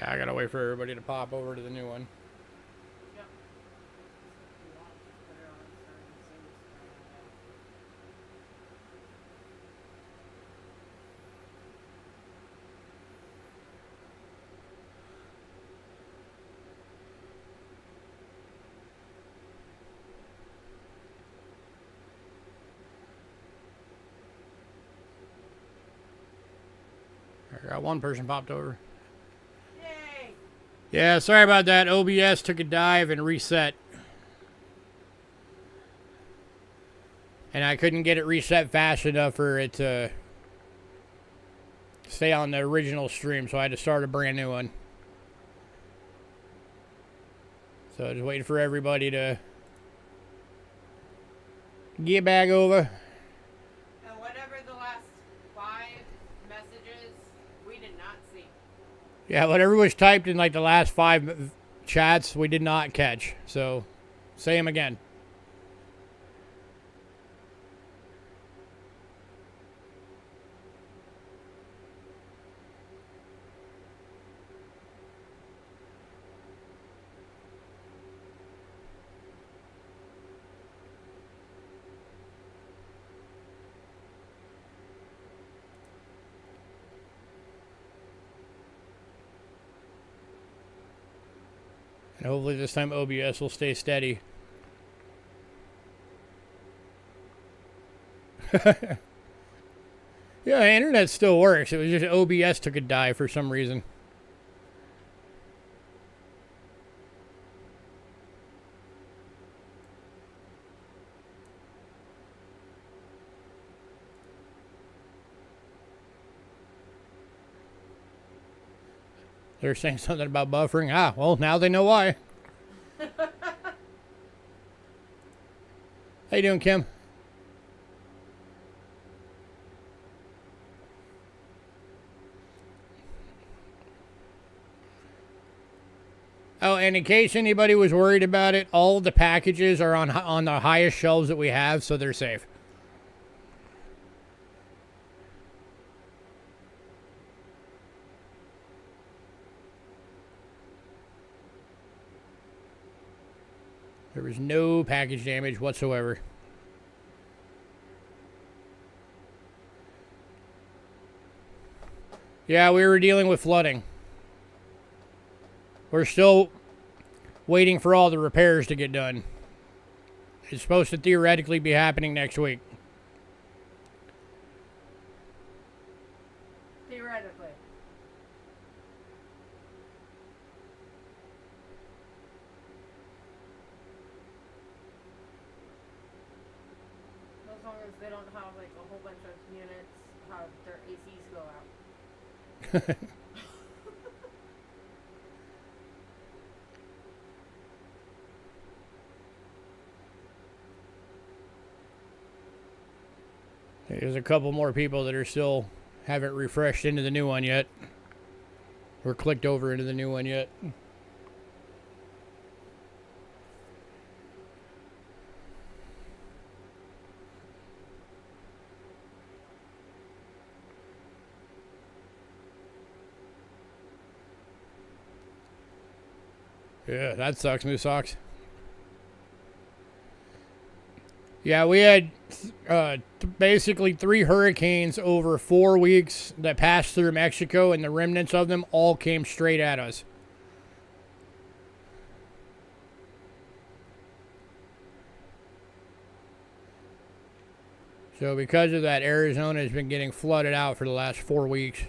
Yeah, I gotta wait for everybody to pop over to the new one. I got one person popped over. Yay! Yeah, sorry about that. OBS took a dive and reset. And I couldn't get it reset fast enough for it to stay on the original stream, so I had to start a brand new one. So just waiting for everybody to get back over. And whatever the last 5 messages, we did not see. Yeah, whatever was typed in like the last 5 chats, we did not catch. So say them again. And hopefully this time OBS will stay steady. Yeah, the internet still works. It was just OBS took a dive for some reason. They're saying something about buffering. Ah, well, now they know why. How you doing, Kim? Oh, and in case anybody was worried about it, all the packages are on the highest shelves that we have, so they're safe. There was no package damage whatsoever. Yeah, we were dealing with flooding. We're still waiting for all the repairs to get done. It's supposed to theoretically be happening next week. Theoretically. As long as they don't have like a whole bunch of units have their ACs go out. There's a couple more people that are still haven't refreshed into the new one yet. Or clicked over into the new one yet. Yeah, that sucks, Moose Socks. Yeah, we had basically 3 hurricanes over 4 weeks that passed through Mexico, and the remnants of them all came straight at us. So because of that, Arizona has been getting flooded out for the last 4 weeks.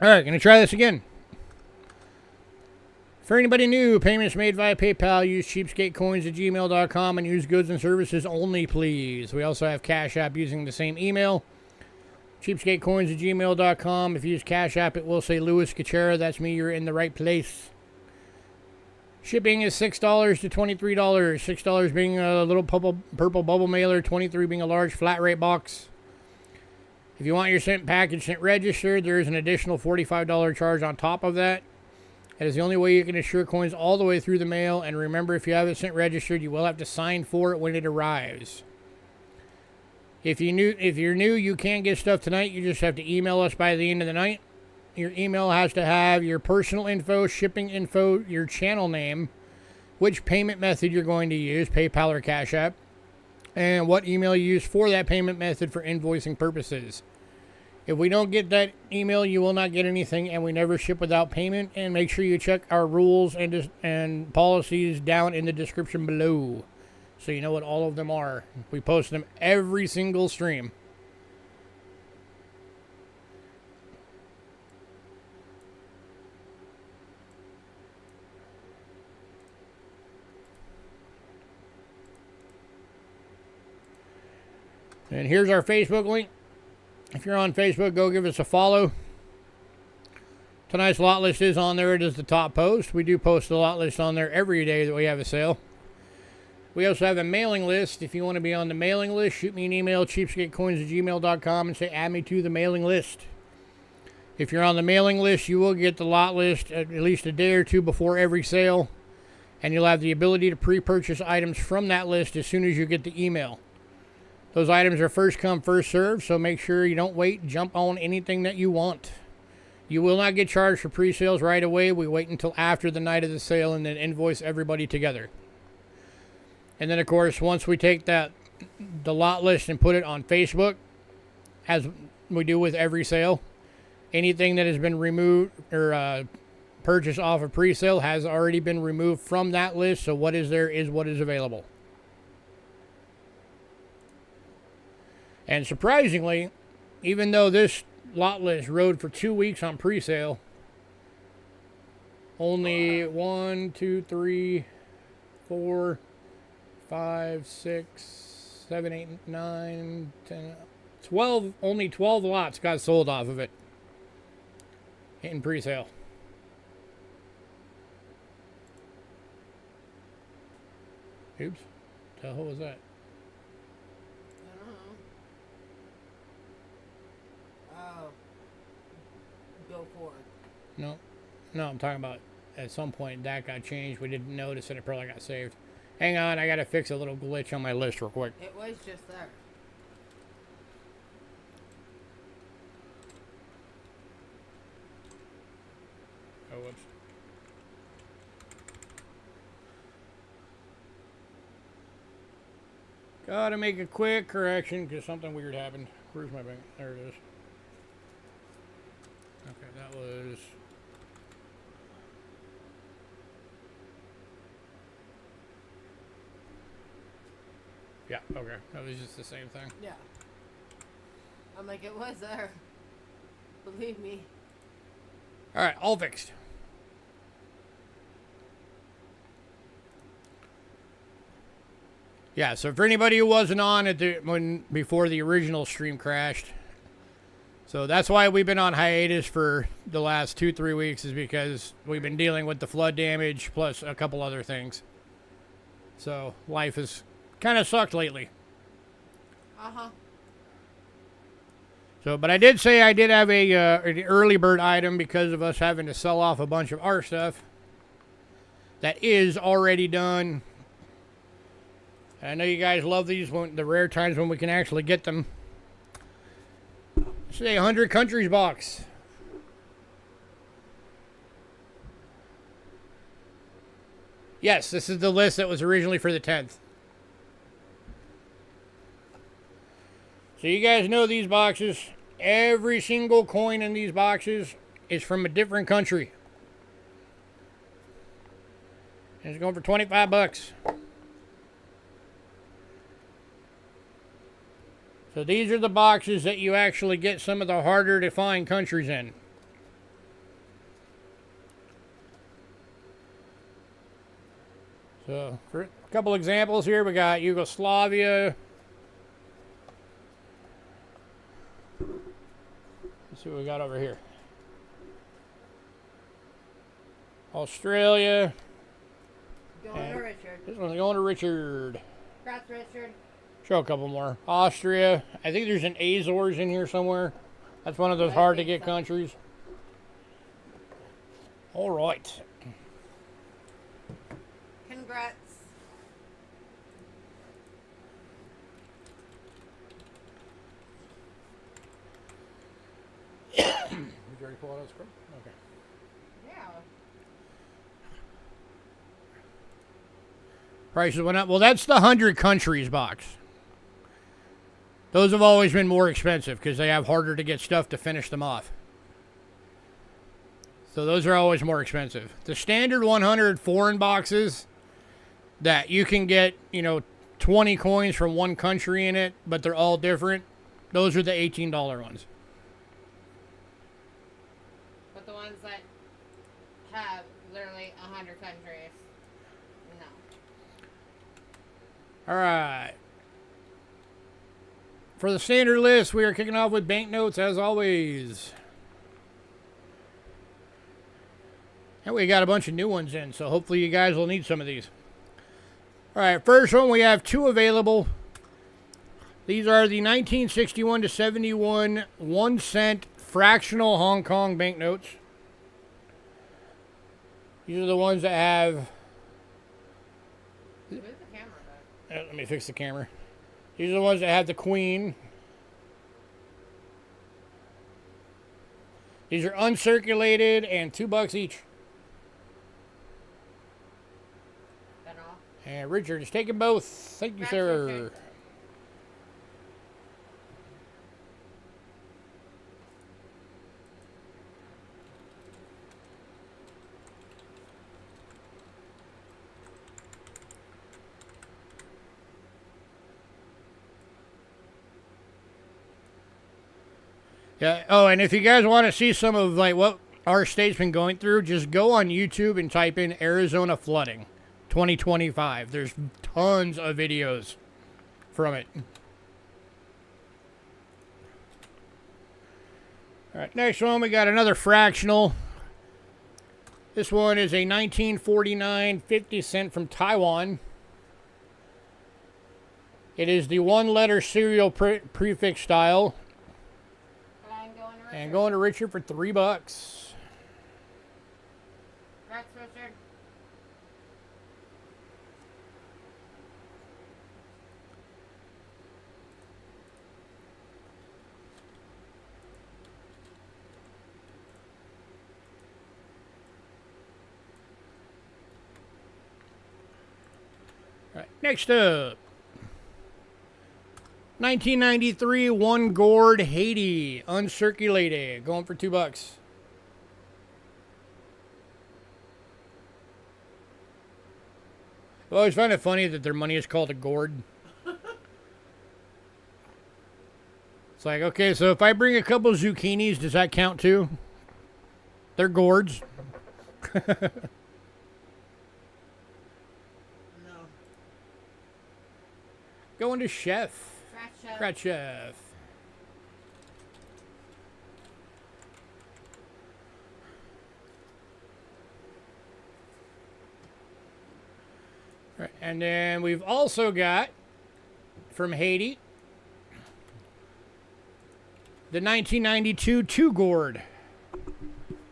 All right, going to try this again. For anybody new, payments made via PayPal. Use Cheapskate Coins at gmail.com and use goods and services only, please. We also have Cash App using the same email. Cheapskate Coins at gmail.com. If you use Cash App, it will say Louis Cachera. That's me. You're in the right place. Shipping is $6 to $23. $6 being a little purple bubble mailer. $23 being a large flat rate box. If you want your sent package sent registered, there is an additional $45 charge on top of that. That is the only way you can assure coins all the way through the mail. And remember, if you have it sent registered, you will have to sign for it when it arrives. If you're new, you can't get stuff tonight. You just have to email us by the end of the night. Your email has to have your personal info, shipping info, your channel name, which payment method you're going to use, PayPal or Cash App, and what email you use for that payment method for invoicing purposes. If we don't get that email, you will not get anything, and we never ship without payment. And make sure you check our rules and policies down in the description below, so you know what all of them are. We post them every single stream. And here's our Facebook link. If you're on Facebook, go give us a follow. Tonight's lot list is on there. It is the top post. We do post the lot list on there every day that we have a sale. We also have a mailing list. If you want to be on the mailing list, shoot me an email, cheapskatecoins@gmail.com, and say add me to the mailing list. If you're on the mailing list, you will get the lot list at least a day or two before every sale. And you'll have the ability to pre-purchase items from that list as soon as you get the email. Those items are first come, first served, so make sure you don't wait. Jump on anything that you want. You will not get charged for pre-sales right away. We wait until after the night of the sale and then invoice everybody together. And then, of course, once we take the lot list and put it on Facebook, as we do with every sale, anything that has been removed or purchased off of pre-sale has already been removed from that list, so what is there is what is available. And surprisingly, even though this lot list rode for 2 weeks on pre-sale, only 1, 2, 3, 4, 5, 6, 7, 8, 9, 10, 12, only 12 lots got sold off of it in pre-sale. Oops. What the hell was that? Go for it. No, I'm talking about at some point that got changed. We didn't notice and it probably got saved. Hang on, I gotta fix a little glitch on my list real quick. It was just there. Oh, whoops. Gotta make a quick correction because something weird happened. Where's my bank? There it is. Okay, that was... Yeah, okay. That was just the same thing. Yeah. I'm like, it was there. Believe me. Alright, all fixed. Yeah, so for anybody who wasn't on at before the original stream crashed, so that's why we've been on hiatus for the last 2-3 weeks, is because we've been dealing with the flood damage plus a couple other things. So life has kind of sucked lately. So, but I did say I did have an early bird item because of us having to sell off a bunch of our stuff. That is already done. I know you guys love these, the rare times when we can actually get them. This is a 100 countries box. Yes, this is the list that was originally for the 10th. So you guys know these boxes. Every single coin in these boxes is from a different country. And it's going for 25 bucks. So these are the boxes that you actually get some of the harder to find countries in. So for a couple examples here, we got Yugoslavia. Let's see what we got over here. Australia. Going to Richard. This one's going to Richard. Congrats, Richard. Show a couple more. Austria. I think there's an Azores in here somewhere. That's one of those hard to get countries. All right. Congrats. Did you already pull out a script? Okay. Yeah. Prices went up. Well, that's the 100 countries box. Those have always been more expensive because they have harder to get stuff to finish them off. So those are always more expensive. The standard 100 foreign boxes that you can get, 20 coins from one country in it, but they're all different. Those are the $18 ones. But the ones that have literally 100 countries, no. All right. For the standard list, we are kicking off with banknotes as always. And we got a bunch of new ones in, so hopefully you guys will need some of these. All right, first one, we have 2 available. These are the 1961 to 71 1-cent fractional Hong Kong banknotes. These are the ones that have... Move the camera back. Let me fix the camera. These are the ones that have the queen. These are uncirculated and $2 each. That all? And Richard is taking both. Thank you, sir. Yeah. Oh, and if you guys want to see some of what our state's been going through, just go on YouTube and type in Arizona flooding 2025. There's tons of videos from it. All right, next one, we got another fractional. This one is a 1949 50-cent from Taiwan. It is the one-letter serial prefix style. And going to Richard for $3. That's Richard. All right, next up. 1993 one gourd Haiti uncirculated, going for $2. I always find it funny that their money is called a gourd. It's like, okay, so if I bring a couple zucchinis, does that count too? They're gourds. No. Going to Chef. Scratch Chef. Right, and then we've also got from Haiti the 1992 two gourd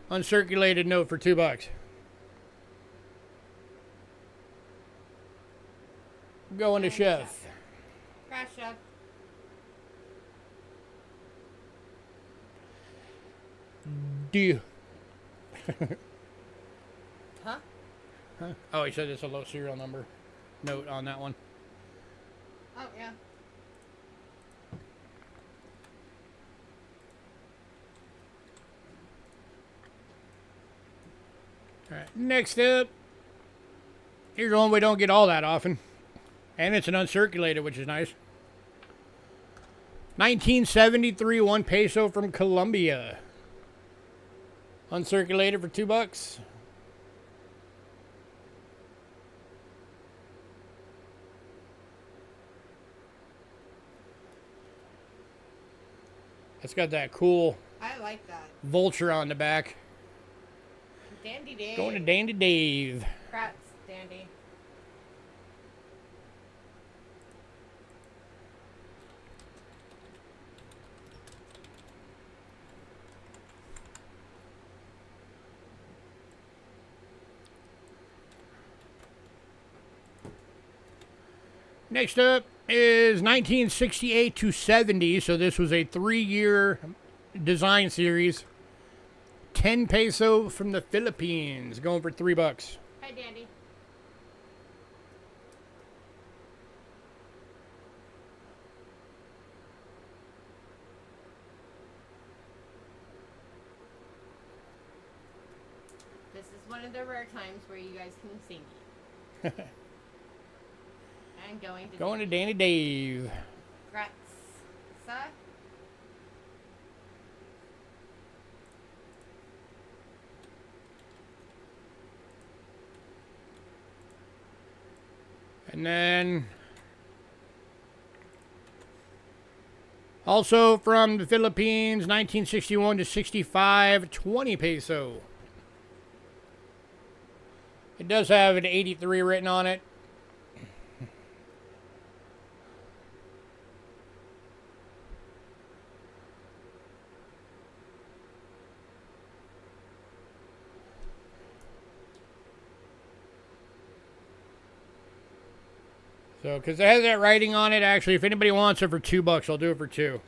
uncirculated note for $2. Going to Chef. Scratch Chef. Do. Huh? Oh, he said it's a low serial number note on that one. Oh, yeah. All right, next up, here's one we don't get all that often. And it's an uncirculated, which is nice. 1973 1 peso from Colombia. Uncirculated for $2. It's got that cool I like that. vulture on the back. Dandy Dave. Going to Dandy Dave. Congrats, Dandy. Next up is 1968 to 70. So this was a 3-year design series. 10 peso from the Philippines, going for $3. Hi, Dandy. This is one of the rare times where you guys can see me. I'm going to Danny Dave. Grats. And then also from the Philippines, 1961 to 65, 20 peso. It does have an 83 written on it. So, because it has that writing on it, actually, if anybody wants it for $2, I'll do it for $2.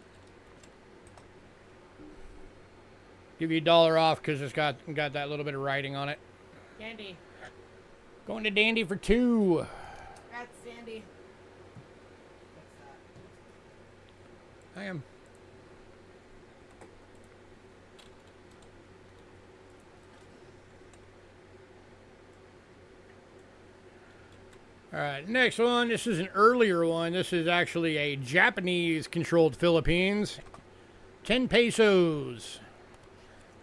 Give you $1 off because it's got that little bit of writing on it. Dandy. Going to Dandy for $2. Grats, Dandy. I am. All right, next one. This is an earlier one. This is actually a Japanese-controlled Philippines. 10 pesos.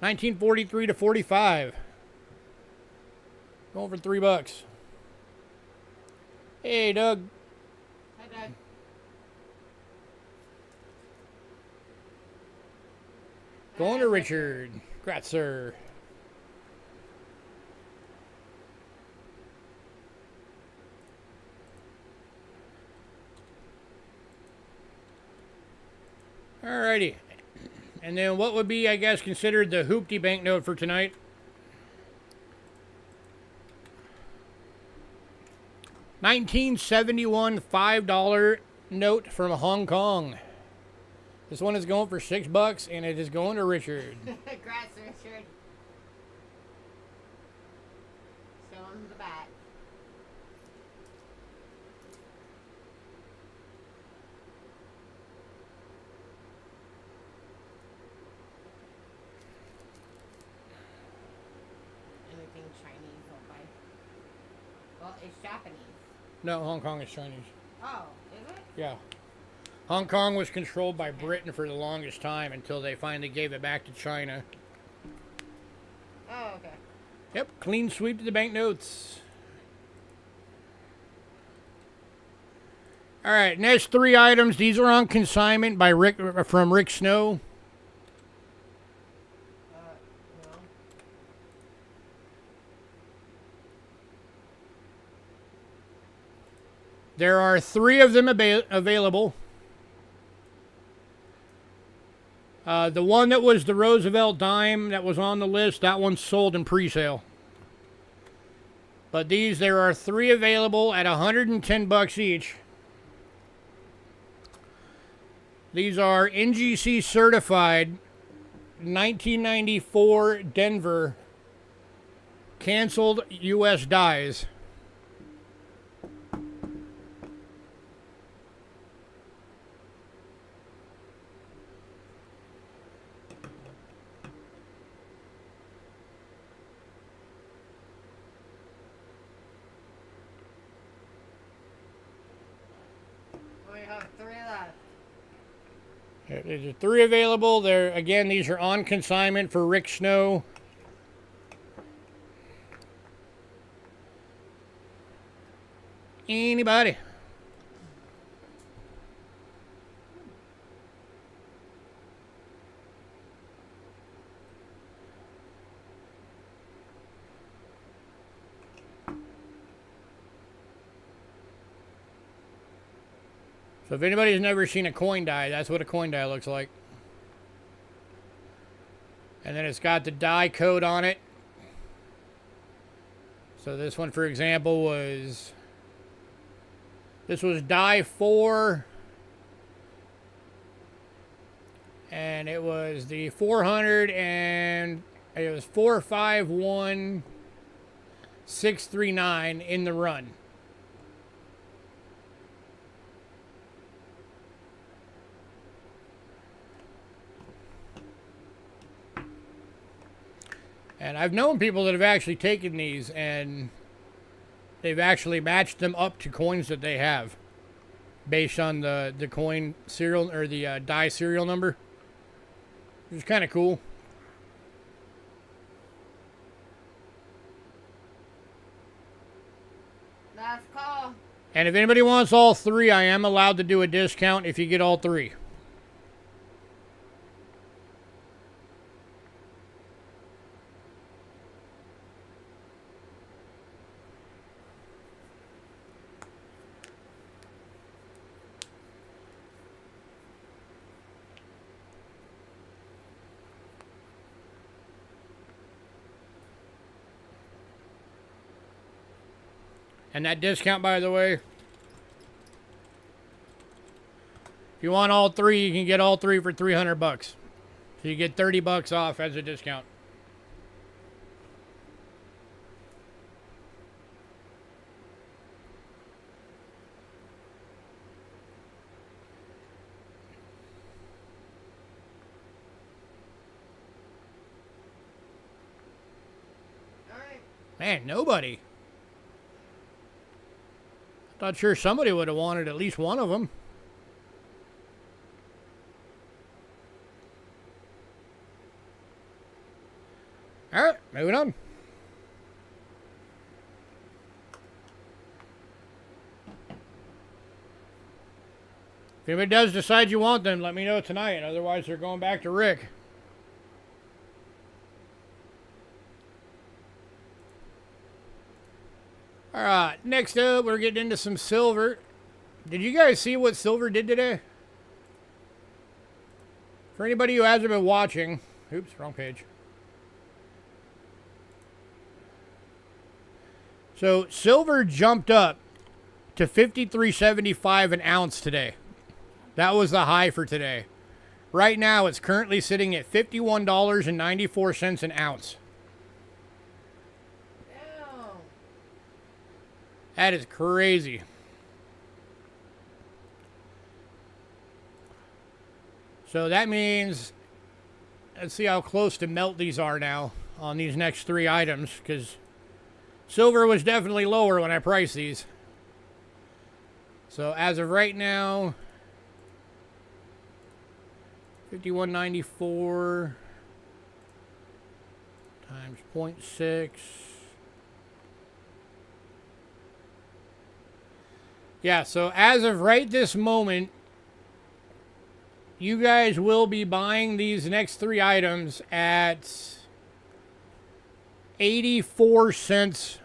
1943 to 45. Going for $3. Hey, Doug. Hi, Doug. Going to Richard. Congrats, sir. Alrighty. And then what would be, I guess, considered the hoopty banknote for tonight? $1971 $5 note from Hong Kong. This one is going for $6 and it is going to Richard. Congrats, Richard. Show him the back. Anything Chinese will buy. Well, it's Japanese. No, Hong Kong is Chinese. Oh, is it? Yeah. Hong Kong was controlled by Britain for the longest time until they finally gave it back to China. Oh, okay. Yep, clean sweep to the banknotes. All right, next 3 items. These are on consignment by from Rick Snow. No. There are 3 of them available. The one that was the Roosevelt dime that was on the list, that one's sold in pre-sale. But there are 3 available at $110 each. These are NGC certified 1994 Denver canceled U.S. dies. We have 3 left. There's 3 available. These are on consignment for Rick Snow. Anybody? So if anybody's never seen a coin die, that's what a coin die looks like. And then it's got the die code on it. So this one, for example, This was die 4. And it was the 400 and it was 451639 in the run. And I've known people that have actually taken these and they've actually matched them up to coins that they have based on the coin serial or the die serial number. Which is kind of cool. Last call. And if anybody wants all 3, I am allowed to do a discount if you get all 3. And that discount, by the way, if you want all 3, you can get all 3 for $300. So you get $30 off as a discount. All right. Man, nobody. Not sure somebody would have wanted at least one of them. All right, moving on. If anybody does decide you want them, let me know tonight. Otherwise, they're going back to Rick. All right, next up, we're getting into some silver. Did you guys see what silver did today? For anybody who hasn't been watching, oops, wrong page. So silver jumped up to $53.75 an ounce today. That was the high for today. Right now, it's currently sitting at $51.94 an ounce. That is crazy. So that means, let's see how close to melt these are now on these next 3 items, because silver was definitely lower when I priced these. So as of right now, $51.94 times 0.6. Yeah, so as of right this moment, you guys will be buying these next 3 items at 84 cents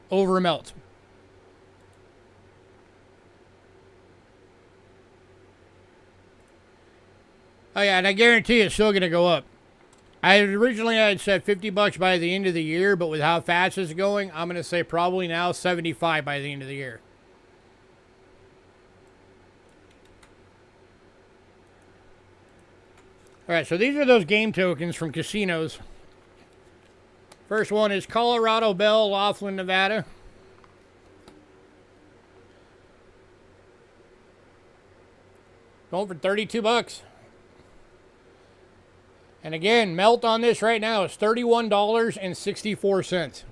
over melt. Oh yeah, and I guarantee it's still going to go up. I originally had said $50 by the end of the year, but with how fast it's going, I'm going to say probably now 75 by the end of the year. Alright, so these are those game tokens from casinos. First one is Colorado Bell, Laughlin, Nevada. Going for $32. And again, melt on this right now is $31.64.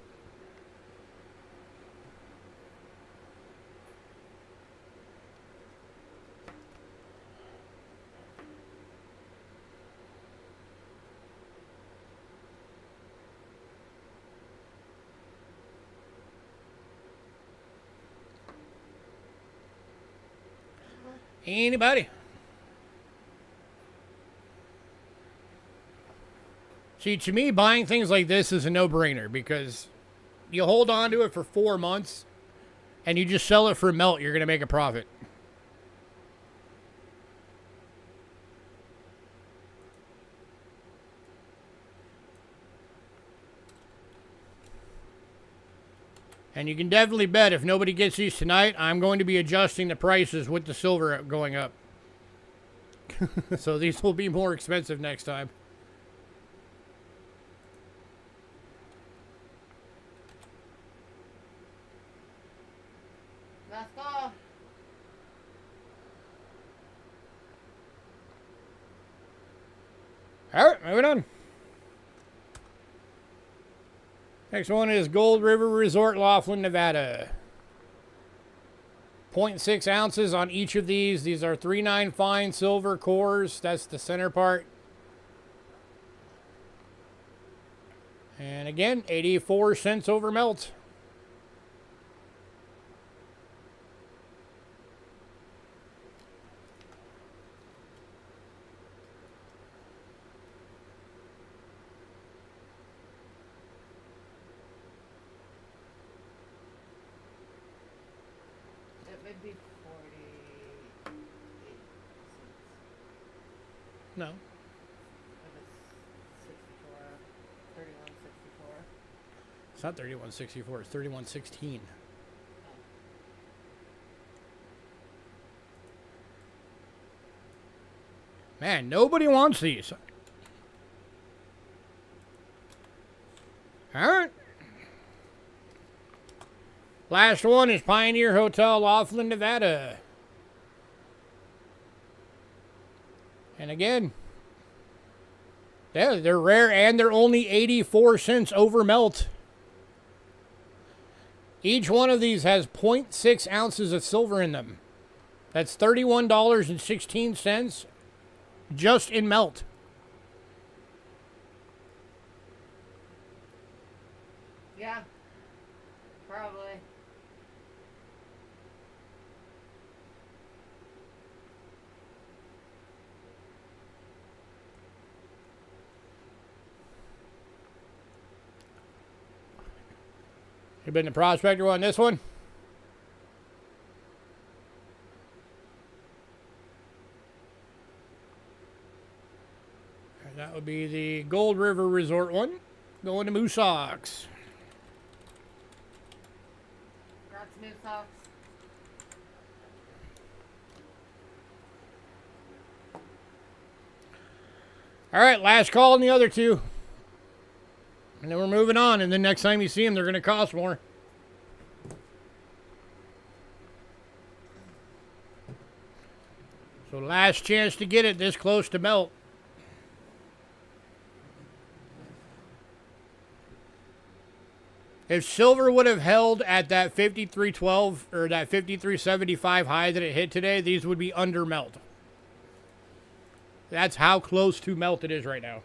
Anybody? See, to me, buying things like this is a no-brainer because you hold on to it for 4 months and you just sell it for melt, you're going to make a profit. And you can definitely bet if nobody gets these tonight, I'm going to be adjusting the prices with the silver going up. So these will be more expensive next time. Let's go. All right, moving on. Next one is Gold River Resort, Laughlin, Nevada. 0.6 ounces on each of these. These are 3/9 fine silver cores. That's the center part. And again, 84 cents over melt. It would be 48 cents. No. If it's 64, 31.64. It's not 31.64, it's 31.16. Man, nobody wants these. All right. Last one is Pioneer Hotel, Laughlin, Nevada. And again, yeah, they're rare and they're only 84 cents over melt. Each one of these has 0.6 ounces of silver in them. That's $31.16 just in melt. Yeah, probably. You been the prospector on this one? And that would be the Gold River Resort one. Going to Moose Ox. Got some new socks. All right, last call on the other two. And then we're moving on, and then next time you see them, they're going to cost more. So last chance to get it this close to melt. If silver would have held at that 53.12 or that 53.75 high that it hit today, these would be under melt. That's how close to melt it is right now.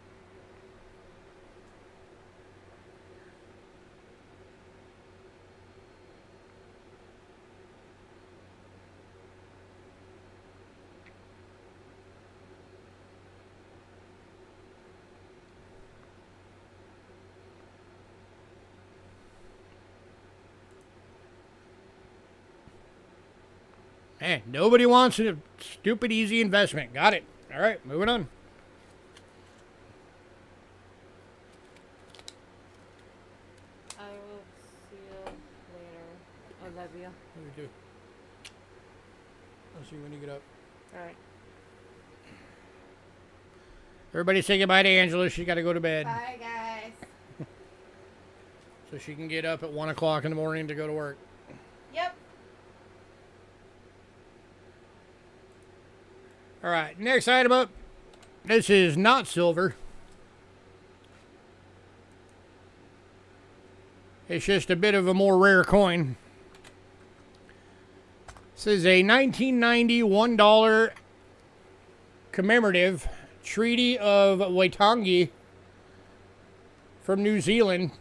Man, nobody wants a stupid easy investment. Got it. All right, moving on. I will see you later. I love you. What do? I'll see you when you get up. Alright. Everybody say goodbye to Angela. She's got to go to bed. Bye, guys. So she can get up at 1 o'clock in the morning to go to work. Yep. All right, next item up. This is not silver. It's just a bit of a more rare coin. This is a 1990 $1 commemorative Treaty of Waitangi from New Zealand.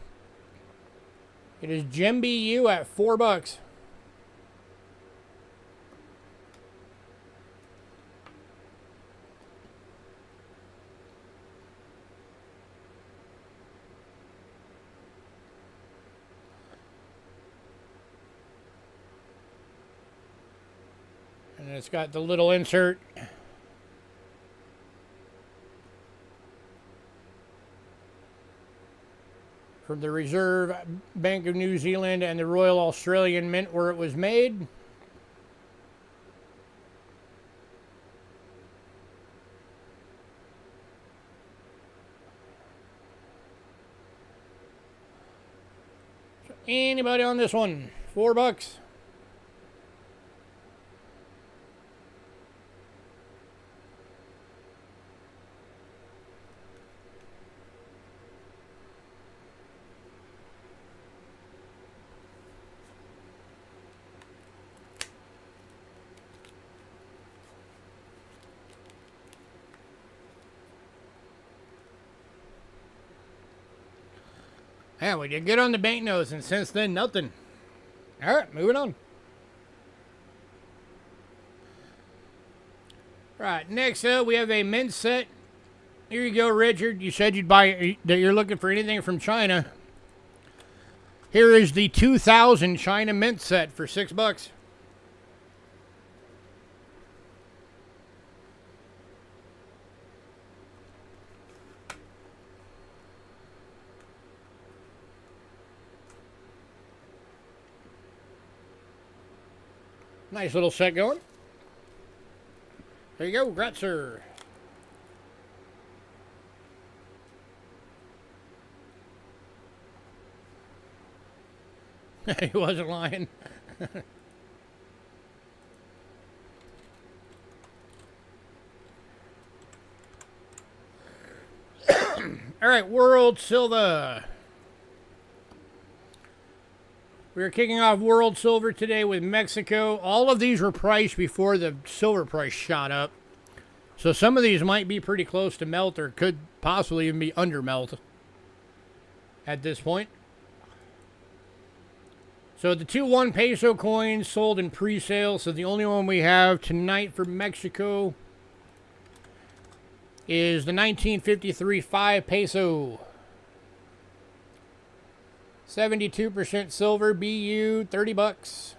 It is Gem BU at $4. And it's got the little insert. from the Reserve Bank of New Zealand and the Royal Australian Mint where it was made. So anybody on this one? $4. Yeah, we did good on the banknotes, and since then, nothing. All right, moving on. Right, next up, we have a mint set. Here you go, Richard. You said you'd buy, that you're looking for anything from China. Here is the 2000 China mint set for $6. Nice little set going. There you go, Gratzer. He wasn't lying. All right, World Silver. We're kicking off World Silver today with Mexico. All of these were priced before the silver price shot up. So some of these might be pretty close to melt or could possibly even be under melt at this point. So the 2 peso coins sold in pre-sale. So the only one we have tonight for Mexico is the 1953 5 peso. 72% silver, BU, $30.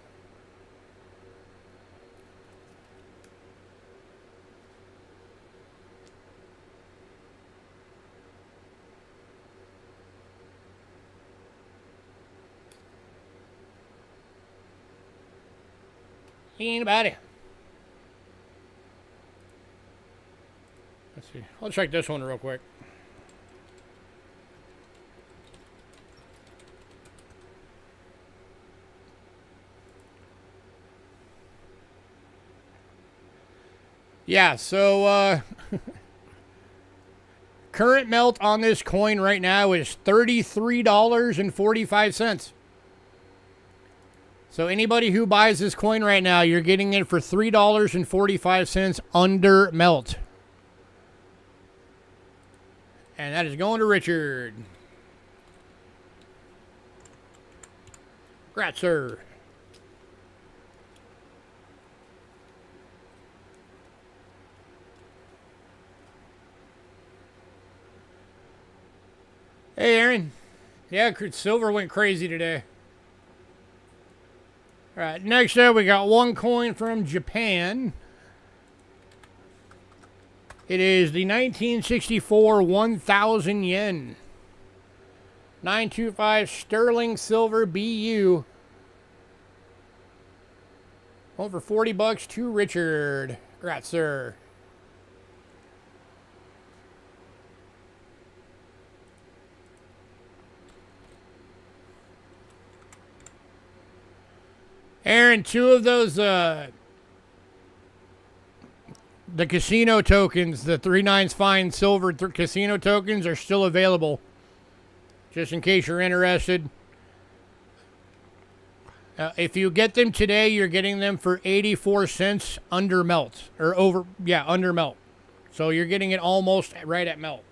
Anybody? Let's see. I'll check this one real quick. Yeah, so current melt on this coin right now is $33.45. So anybody who buys this coin right now, you're getting it for $3.45 under melt. And that is going to Richard. Gratzer. Hey, Aaron. Yeah, silver went crazy today. All right, next up, we got one coin from Japan. It is the 1964 1,000 yen. 925 sterling silver BU. Over $40 to Richard. Gratzer. Aaron, 2 of those, the casino tokens, the 3/9 fine silver casino tokens are still available. Just in case you're interested. If you get them today, you're getting them for 84 cents under melt. Or over, yeah, under melt. So you're getting it almost right at melt.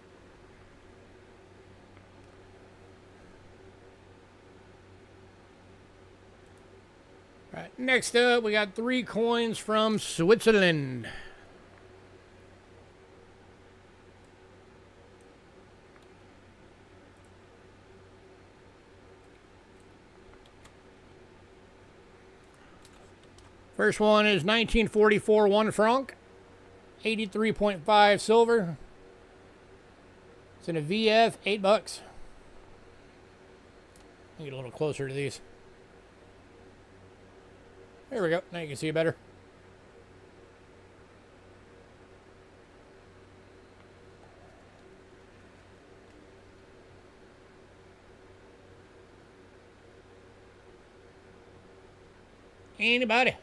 Right, next up, we got 3 coins from Switzerland. First one is 1944 1 franc, 83.5 silver. It's in a VF, $8. Get a little closer to these. There we go. Now you can see it better. Anybody?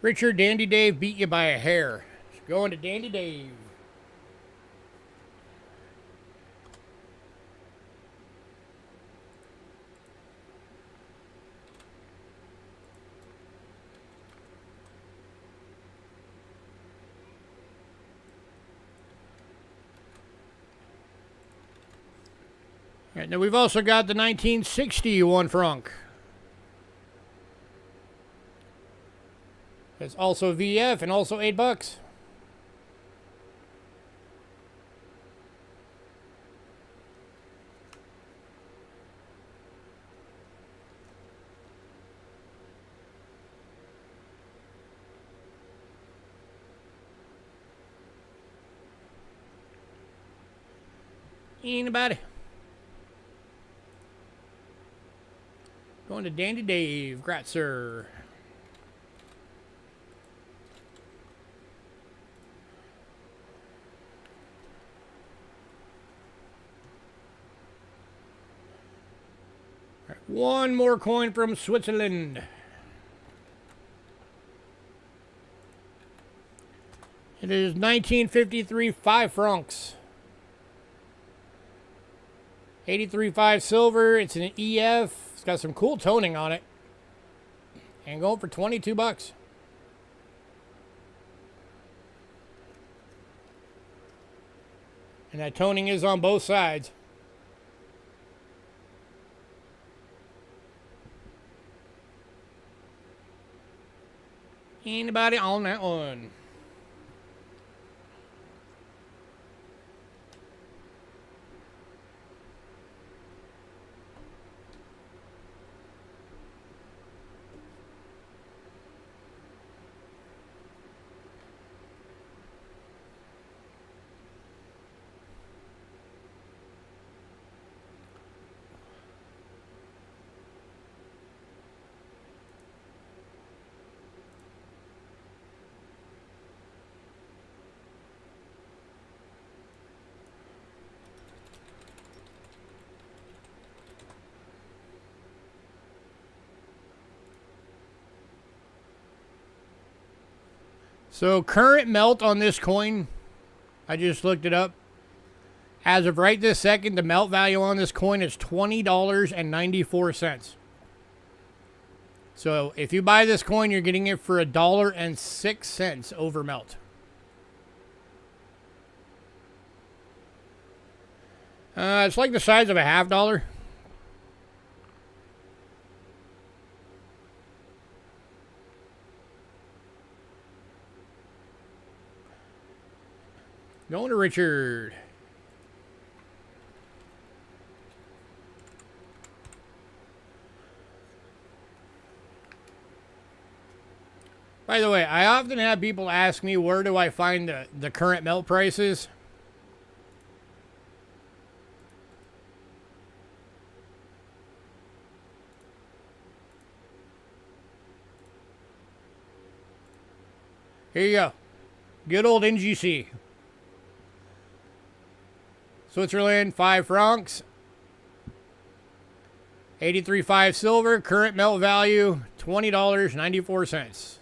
Richard, Dandy Dave beat you by a hair. Going to Dandy Dave. All right, now we've also got the 1960 one franc. It's also VF and also $8. Anybody? Going to Dandy Dave. Gratzer. One more coin from Switzerland. It is 1953 5 francs. 83.5 silver. It's an EF. It's got some cool toning on it. And going for $22. And that toning is on both sides. Anybody on that one? So current melt on this coin, I just looked it up. As of right this second, the melt value on this coin is $20.94. So if you buy this coin, you're getting it for $1.06 over melt. It's like the size of a $half. Going to Richard. By the way, I often have people ask me where do I find the current melt prices. Here you go. Good old NGC. Switzerland, 5 francs. 83.5 silver. Current melt value, $20.94.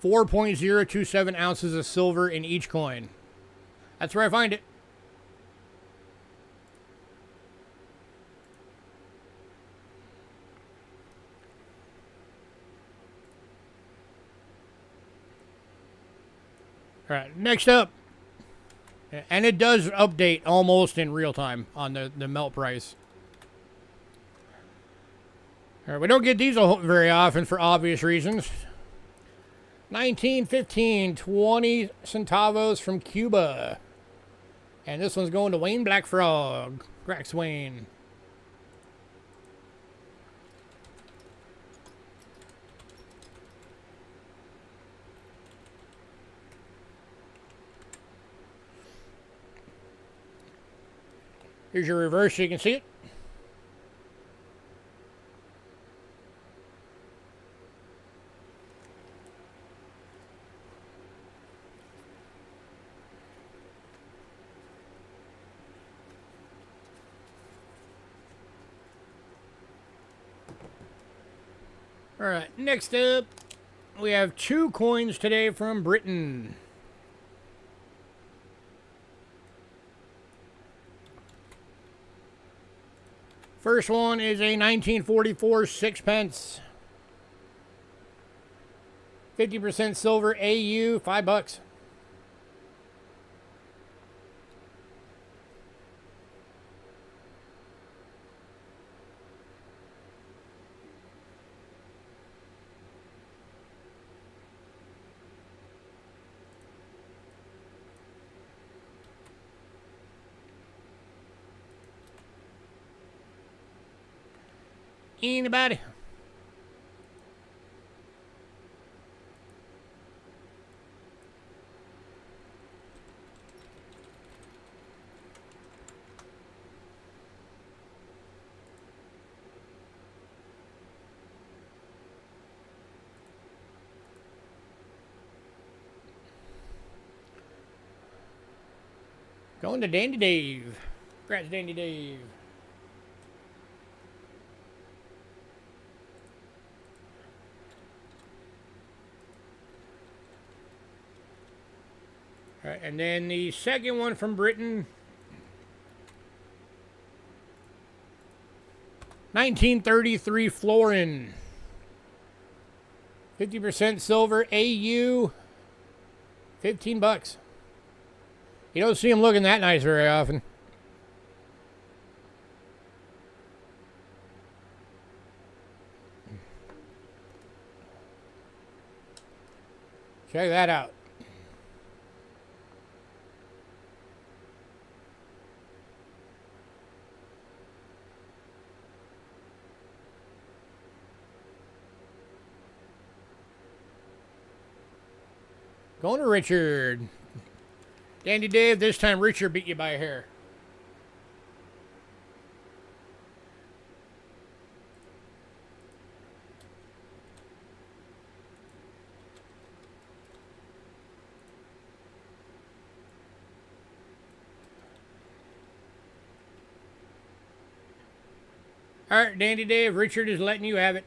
4.027 ounces of silver in each coin. That's where I find it. All right, next up. And it does update almost in real time on the melt price. All right, we don't get these very often for obvious reasons. 1915, 20 centavos from Cuba. And this one's going to Wayne Black Frog. Grax Wayne. Here's your reverse so you can see it. All right, next up, we have 2 coins today from Britain. First one is a 1944 sixpence. 50% silver AU, $5. Anybody? Going to Dandy Dave. Congrats, Dandy Dave. All right, and then the second one from Britain. 1933 florin. 50% silver AU. $15. You don't see them looking that nice very often. Check that out. Going to Richard. Dandy Dave, this time Richard beat you by a hair. All right, Dandy Dave, Richard is letting you have it.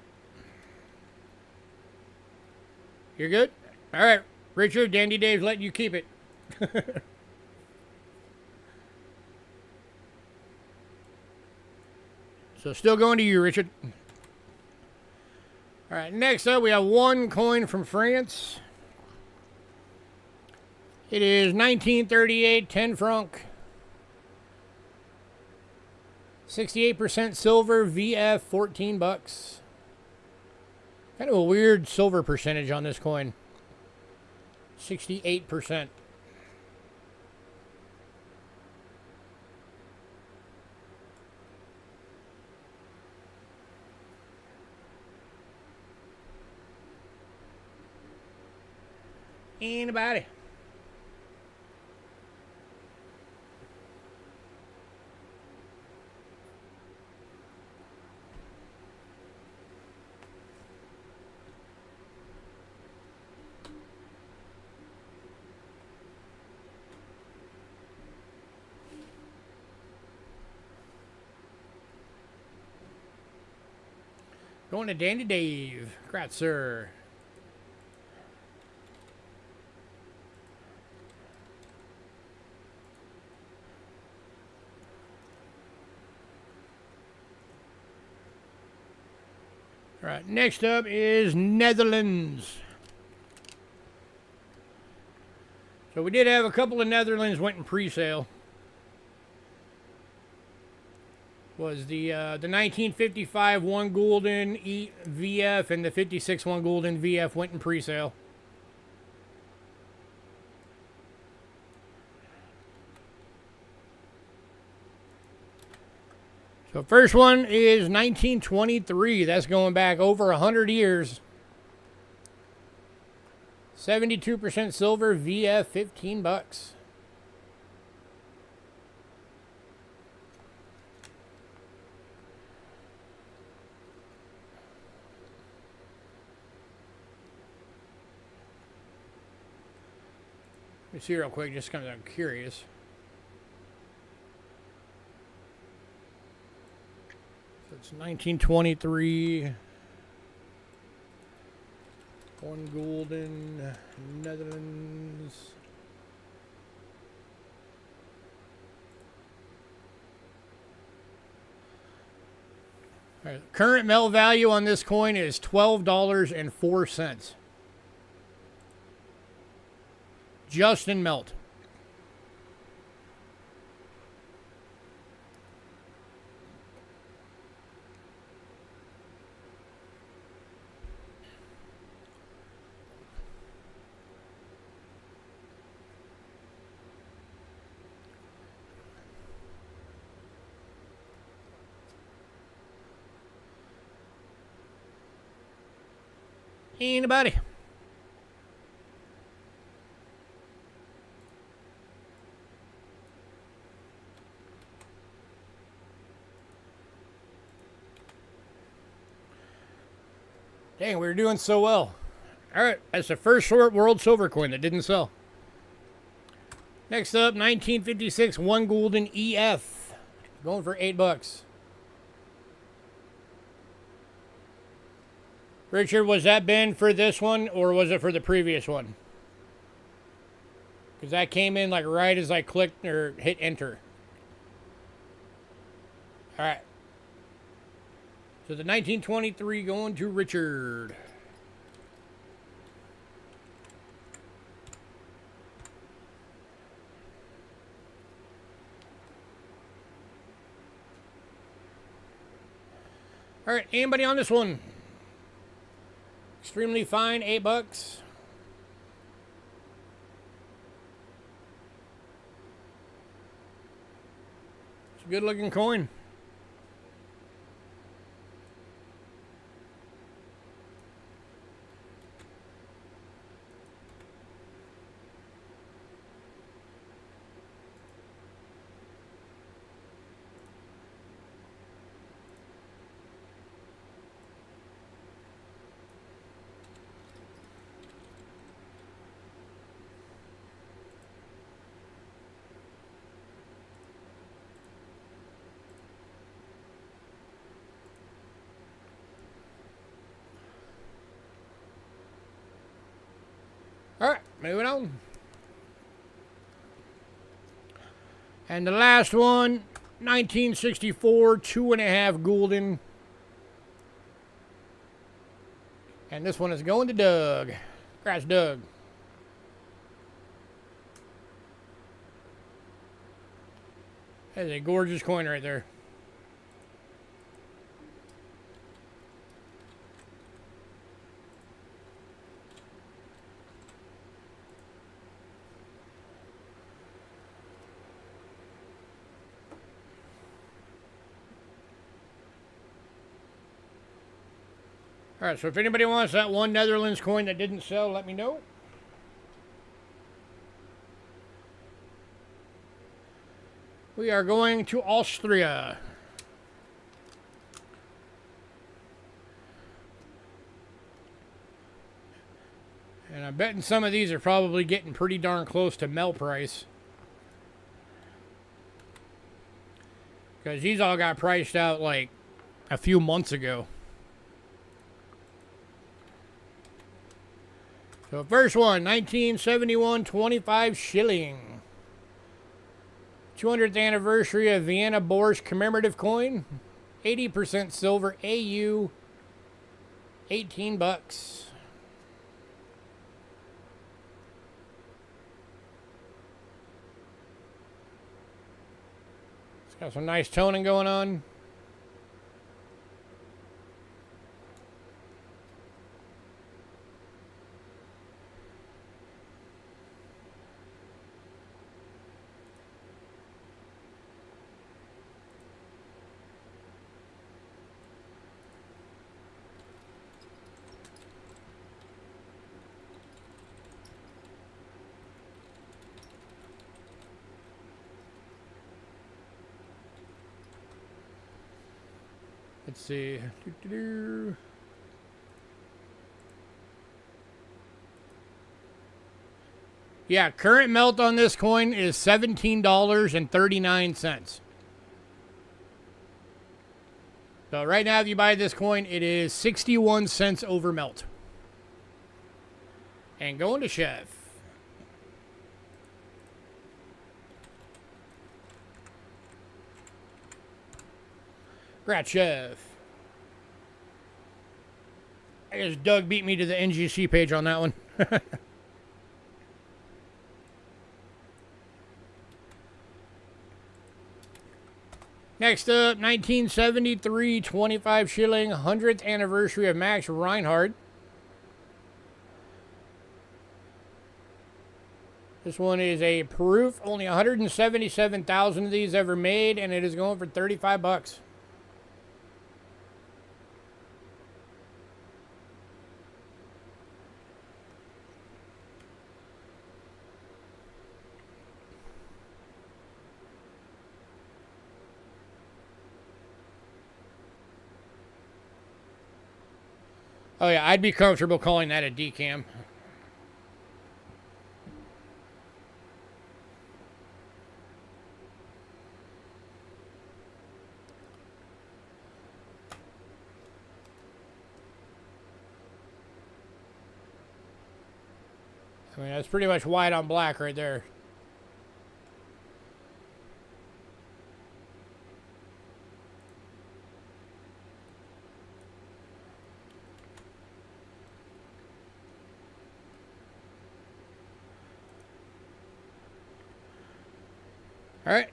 You're good? All right, Richard, Dandy Dave's letting you keep it. So still going to you, Richard. All right, next up we have 1 coin from France. It is 1938 10 franc. 68% silver, VF, $14. Kind of a weird silver percentage on this coin. 68%. Anybody? Going to Dandy Dave. Congrats, sir. All right, next up is Netherlands. So we did have a couple of Netherlands went in pre-sale. Was the 1955 1 gulden VF and the 56 1 gulden VF went in pre-sale. So first one is 1923. That's going back over 100 years. 72% silver, VF, $15. Let me see real quick, just kind of I'm curious. So it's 1923. One golden, Netherlands. All right, current melt value on this coin is $12.04. Just in melt. Anybody? Dang, we were doing so well. All right, that's the first short world silver coin that didn't sell. Next up, 1956 one golden EF, going for $8. Richard, was that Ben for this one, or was it for the previous one? Because that came in like right as I clicked or hit enter. All right. So the 1923 going to Richard. All right, anybody on this one? Extremely fine, $8. It's a good looking coin. All right, moving on. And the last one, 1964, 2.5 gulden. And this one is going to Doug. Congrats, Doug. That's a gorgeous coin right there. All right, so if anybody wants that one Netherlands coin that didn't sell, let me know. We are going to Austria. And I'm betting some of these are probably getting pretty darn close to melt price. Because these all got priced out like a few months ago. So first one, 1971, 25 shilling. 200th anniversary of Vienna Bourse commemorative coin. 80% silver, AU, $18. It's got some nice toning going on. Let's see. Yeah, current melt on this coin is $17.39. So right now, if you buy this coin, it is 61 cents over melt. And going to Chef. Congrats, Chef. I guess Doug beat me to the NGC page on that one. Next up, 1973, 25 shilling, 100th anniversary of Max Reinhardt. This one is a proof. Only 177,000 of these ever made, and it is going for 35 bucks. Oh yeah, I'd be comfortable calling that a decam. I mean, that's pretty much white on black right there. All right.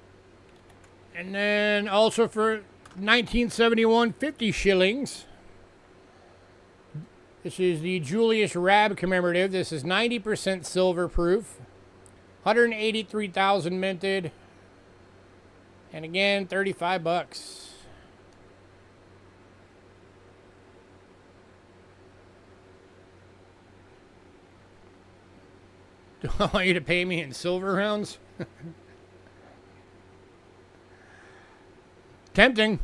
And then also for 1971, 50 shillings. This is the Julius Rab commemorative. This is 90% silver proof. 183,000 minted. And again, 35 bucks. Do I want you to pay me in silver rounds? Tempting.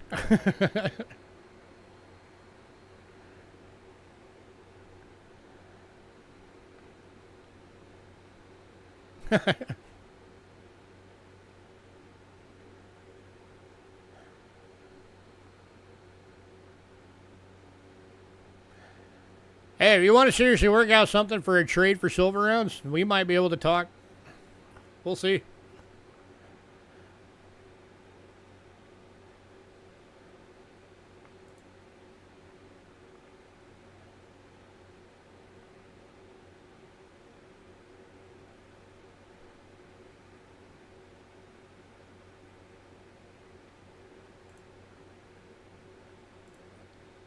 Hey, if you want to seriously work out something for a trade for silver rounds, we might be able to talk. We'll see.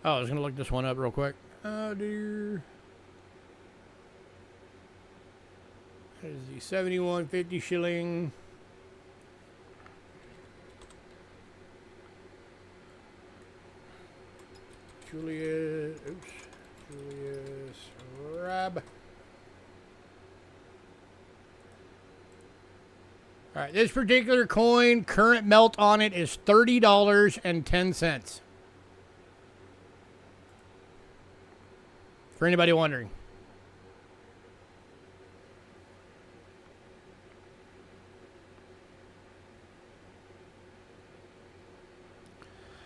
Oh, I was going to look this one up real quick. Oh, dear. That is the 71.50 shilling. Julius Rab. All right, this particular coin, current melt on it is $30.10. For anybody wondering.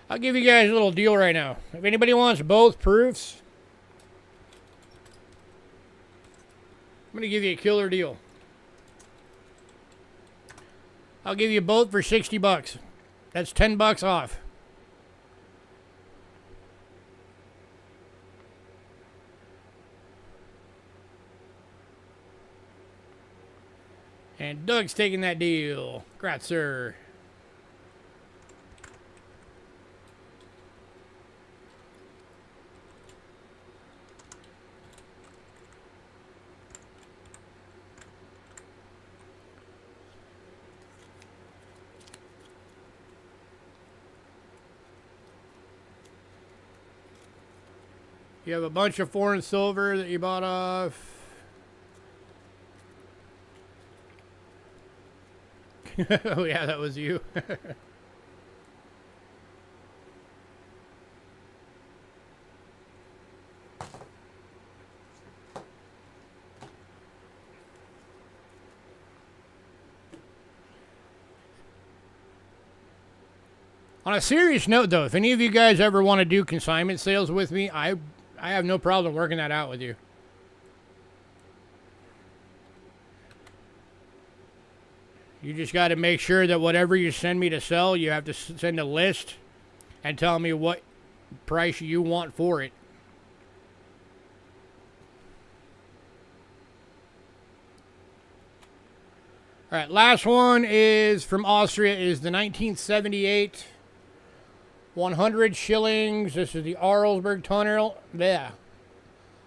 I'll give you guys a little deal right now. If anybody wants both proofs, I'm going to give you a killer deal. I'll give you both for 60 bucks. That's 10 bucks off. And Doug's taking that deal. Congrats, sir. You have a bunch of foreign silver that you bought off. Oh, yeah, that was you. On a serious note, though, if any of you guys ever want to do consignment sales with me, I have no problem working that out with you. You just got to make sure that whatever you send me to sell, you have to send a list and tell me what price you want for it. All right, last one is from Austria, is the 1978 100 shillings. This is the Arlberg Tunnel. Yeah.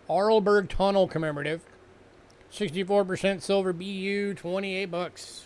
Arlberg Tunnel commemorative. 64% silver BU, 28 bucks.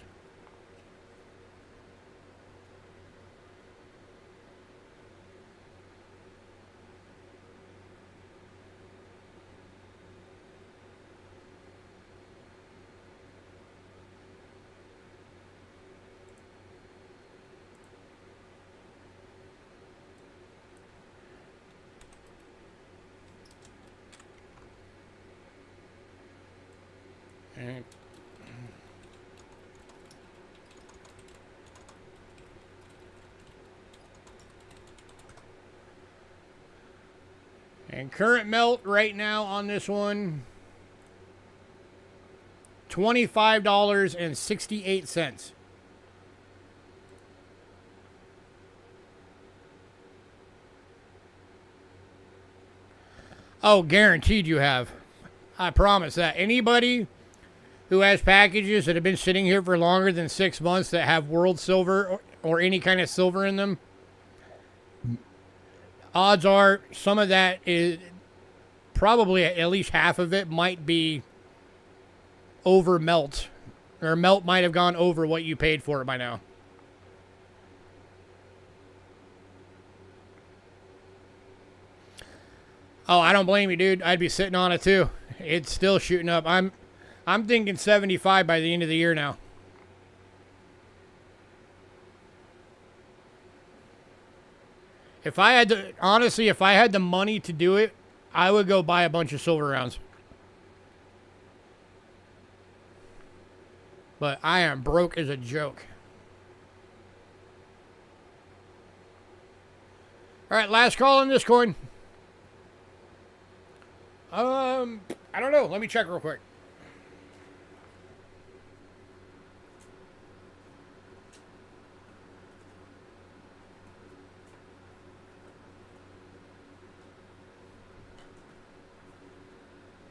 And current melt right now on this one, $25.68. Oh, guaranteed you have. I promise that. Anybody who has packages that have been sitting here for longer than 6 months that have world silver or any kind of silver in them, odds are some of that is probably at least half of it might be over melt, or melt might have gone over what you paid for it by now. Oh, I don't blame you, dude. I'd be sitting on it too. It's still shooting up. I'm thinking 75 by the end of the year now. If I had to, honestly, if I had the money to do it, I would go buy a bunch of silver rounds. But I am broke as a joke. All right, last call on this coin. I don't know. Let me check real quick.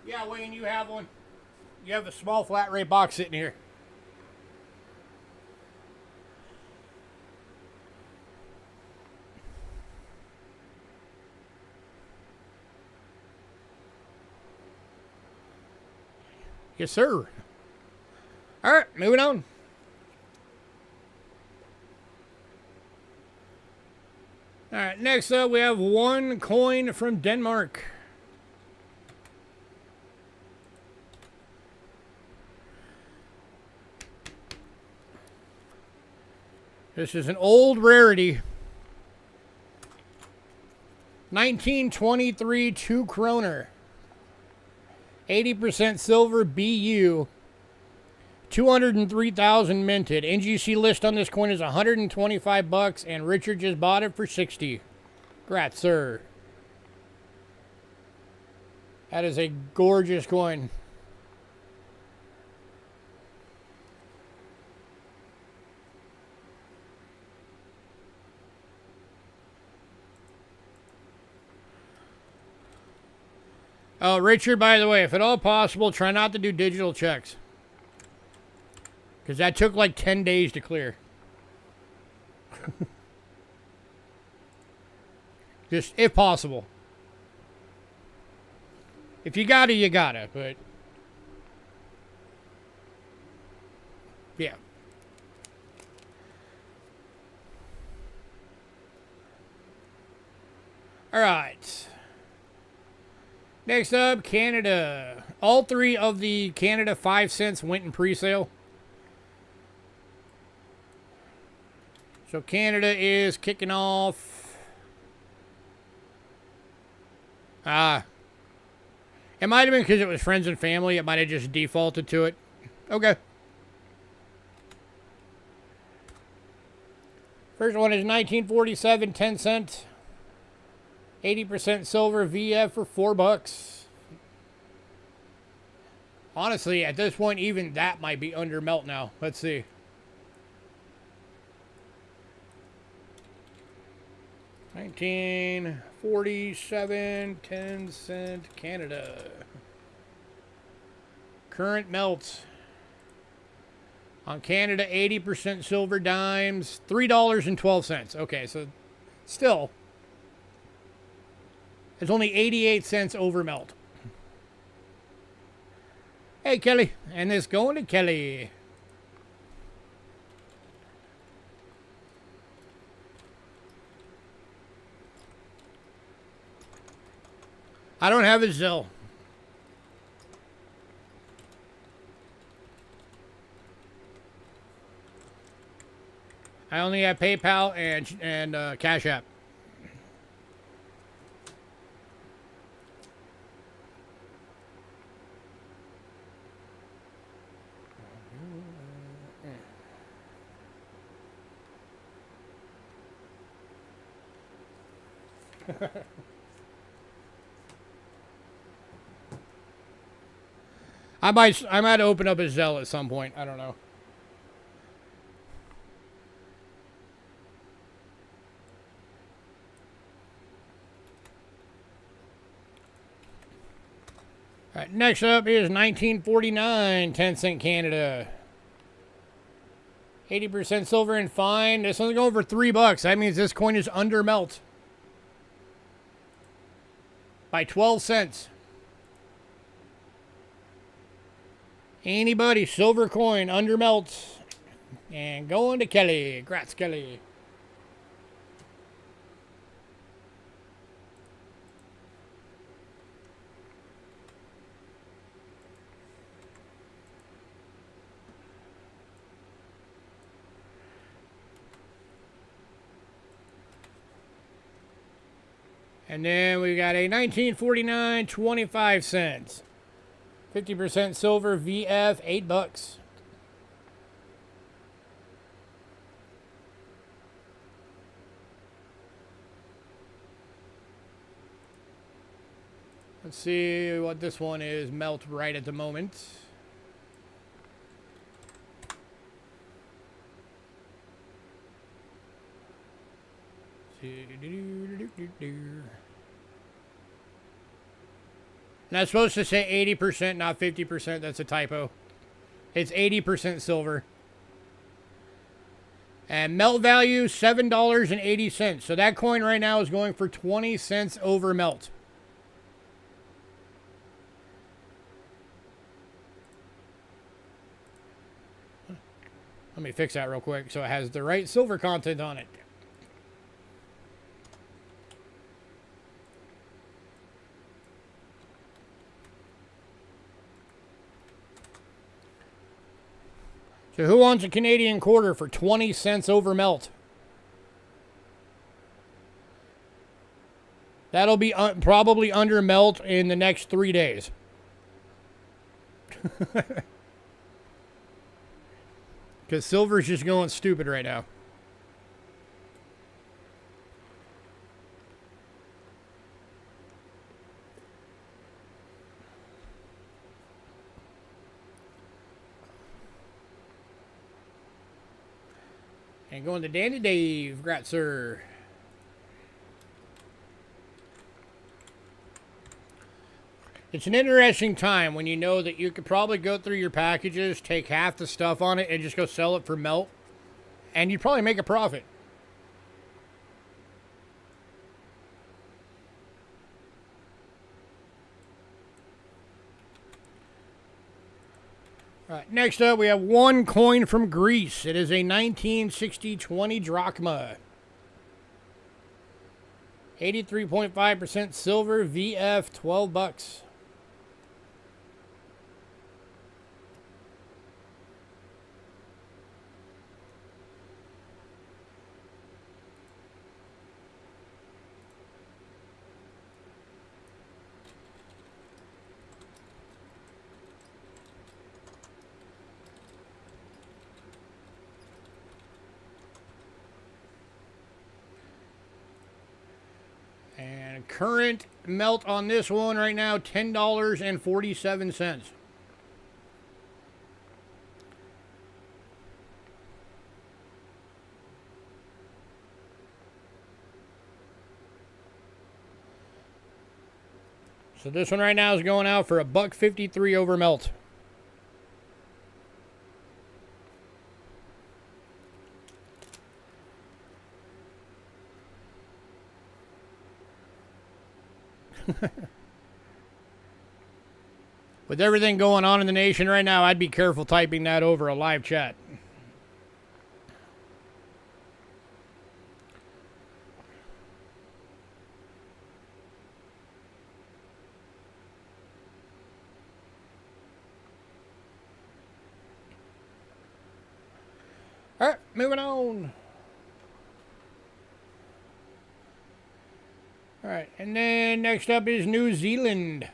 Yeah, Wayne, you have one. You have a small flat rate box sitting here. Yes, sir. All right, moving on. All right, next up we have one coin from Denmark. This is an old rarity. 1923 2 kroner. 80% silver BU. 203,000 minted. NGC list on this coin is 125 bucks, and Richard just bought it for 60. Congrats, sir. That is a gorgeous coin. Oh, Richard, by the way, if at all possible, try not to do digital checks. Because that took like 10 days to clear. Just, if possible. If you gotta, you gotta, but... yeah. Alright. Next up, Canada. All three of the Canada 5 cents went in pre-sale. So Canada is kicking off. It might have been because it was friends and family. It might have just defaulted to it. Okay. First one is 1947, 10 cent. 80% silver VF for $4. Honestly, at this point, even that might be under melt now. Let's see. $19.47, 10 cent Canada. Current melt on Canada, 80% silver dimes, $3.12. Okay, so still, it's only 88 cents over melt. Hey, Kelly. And this going to Kelly. I don't have a Zelle. I only have PayPal and Cash App. I might open up a Zelle at some point. I don't know. All right, next up is 1949, 10 cent Canada. 80% silver and fine. This one's going for $3. That means this coin is under melt by 12 cents. Anybody, silver coin under melt. And going to Kelly. Grats, Kelly. And then we got a 1949, 25 cents. 50% silver VF, $8. Let's see what this one is melt right at the moment. Now it's supposed to say 80%, not 50%. That's a typo. It's 80% silver. And melt value, $7.80. So that coin right now is going for 20 cents over melt. Let me fix that real quick so it has the right silver content on it. So who wants a Canadian quarter for 20 cents over melt? That'll be probably under melt in the next 3 days. Because silver's just going stupid right now. And going to Danny Dave. Congrats, sir. It's an interesting time when you know that you could probably go through your packages, take half the stuff on it, and just go sell it for melt. And you'd probably make a profit. All right, next up, we have one coin from Greece. It is a 1960 20 drachma. 83.5% silver, VF, $12. current melt on this one right now, $10.47. So this one right now is going out for $1.53 over melt. With everything going on in the nation right now, I'd be careful typing that over a live chat. All right, moving on. All right, and then next up is New Zealand.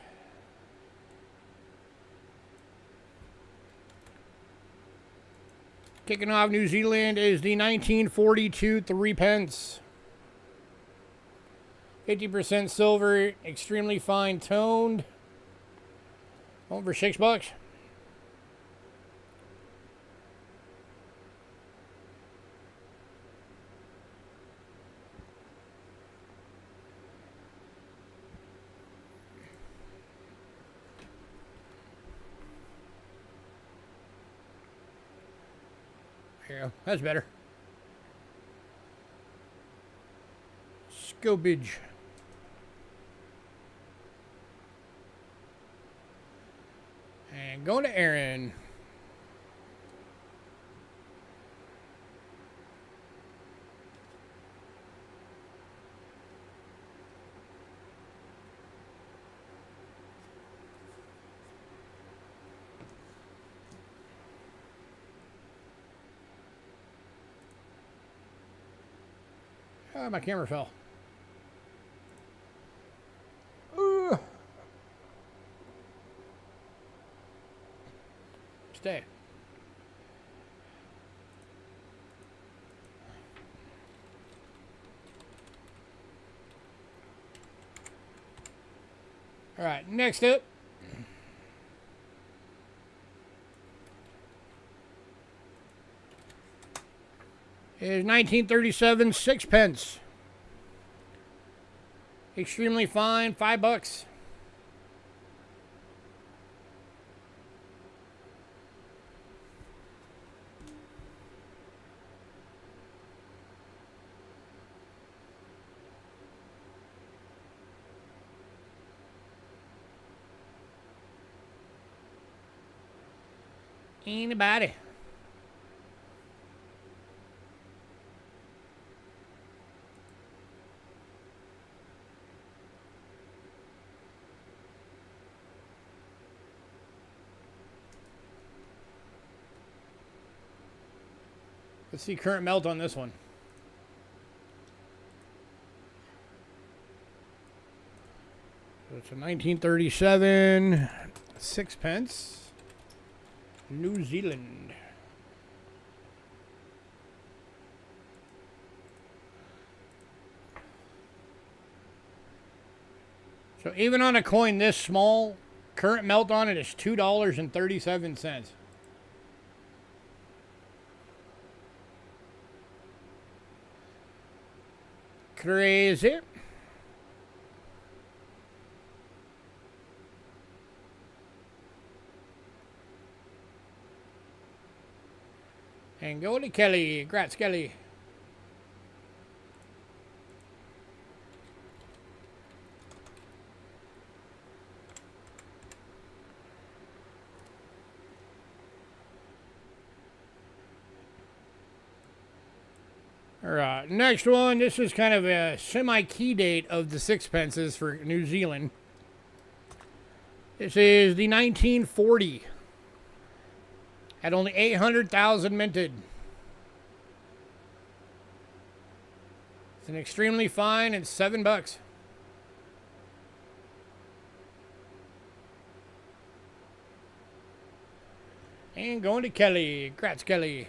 Kicking off New Zealand is the 1942 3 pence. 50% silver, extremely fine toned. Over $6. There you go. That's better. Scopage. And going to Aaron. Oh, my camera fell. Ooh. Stay. All right, next up. Is 1937 6 pence. Extremely fine, $5. Anybody? Let's see current melt on this one. So it's a 1937 6 pence. New Zealand. So even on a coin this small, current melt on it is $2.37. Crazy. And go to Kelly. Grats, Kelly. All right, next one. This is kind of a semi-key date of the 6 pences for New Zealand. This is the 1940. Had only 800,000 minted. It's an extremely fine and $7. And going to Kelly. Grats, Kelly.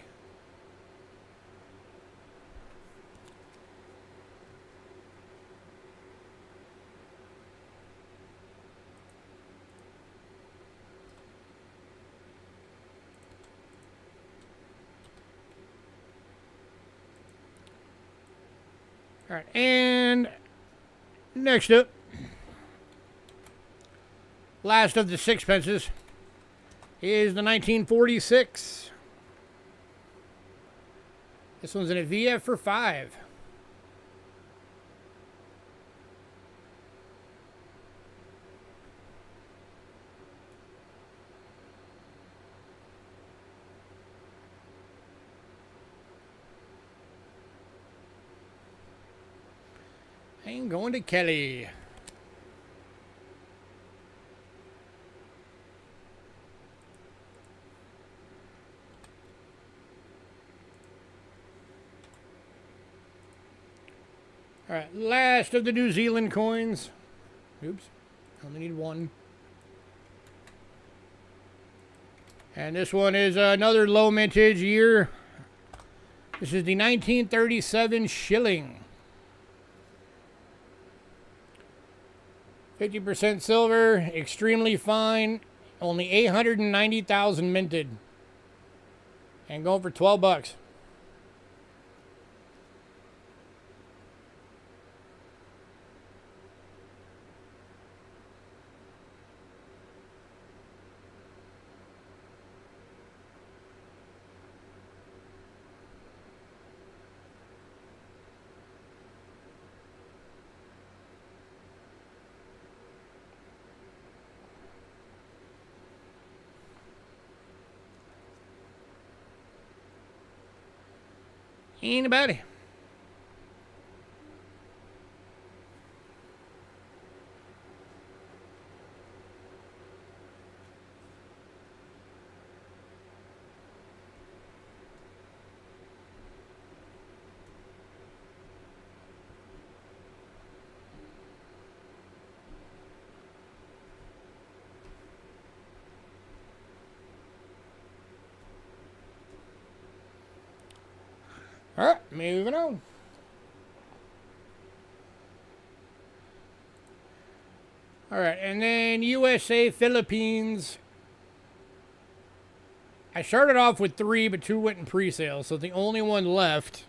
All right, and next up, last of the sixpences is the 1946. This one's in a VF for 5. And going to Kelly. All right, last of the New Zealand coins. Oops, only need one. And this one is another low mintage year. This is the 1937 shilling. 50% silver, extremely fine, only 890,000 minted. And going for 12 bucks. Anybody? All right, moving on. All right, and then USA, Philippines. I started off with 3, but 2 went in pre-sale, so the only one left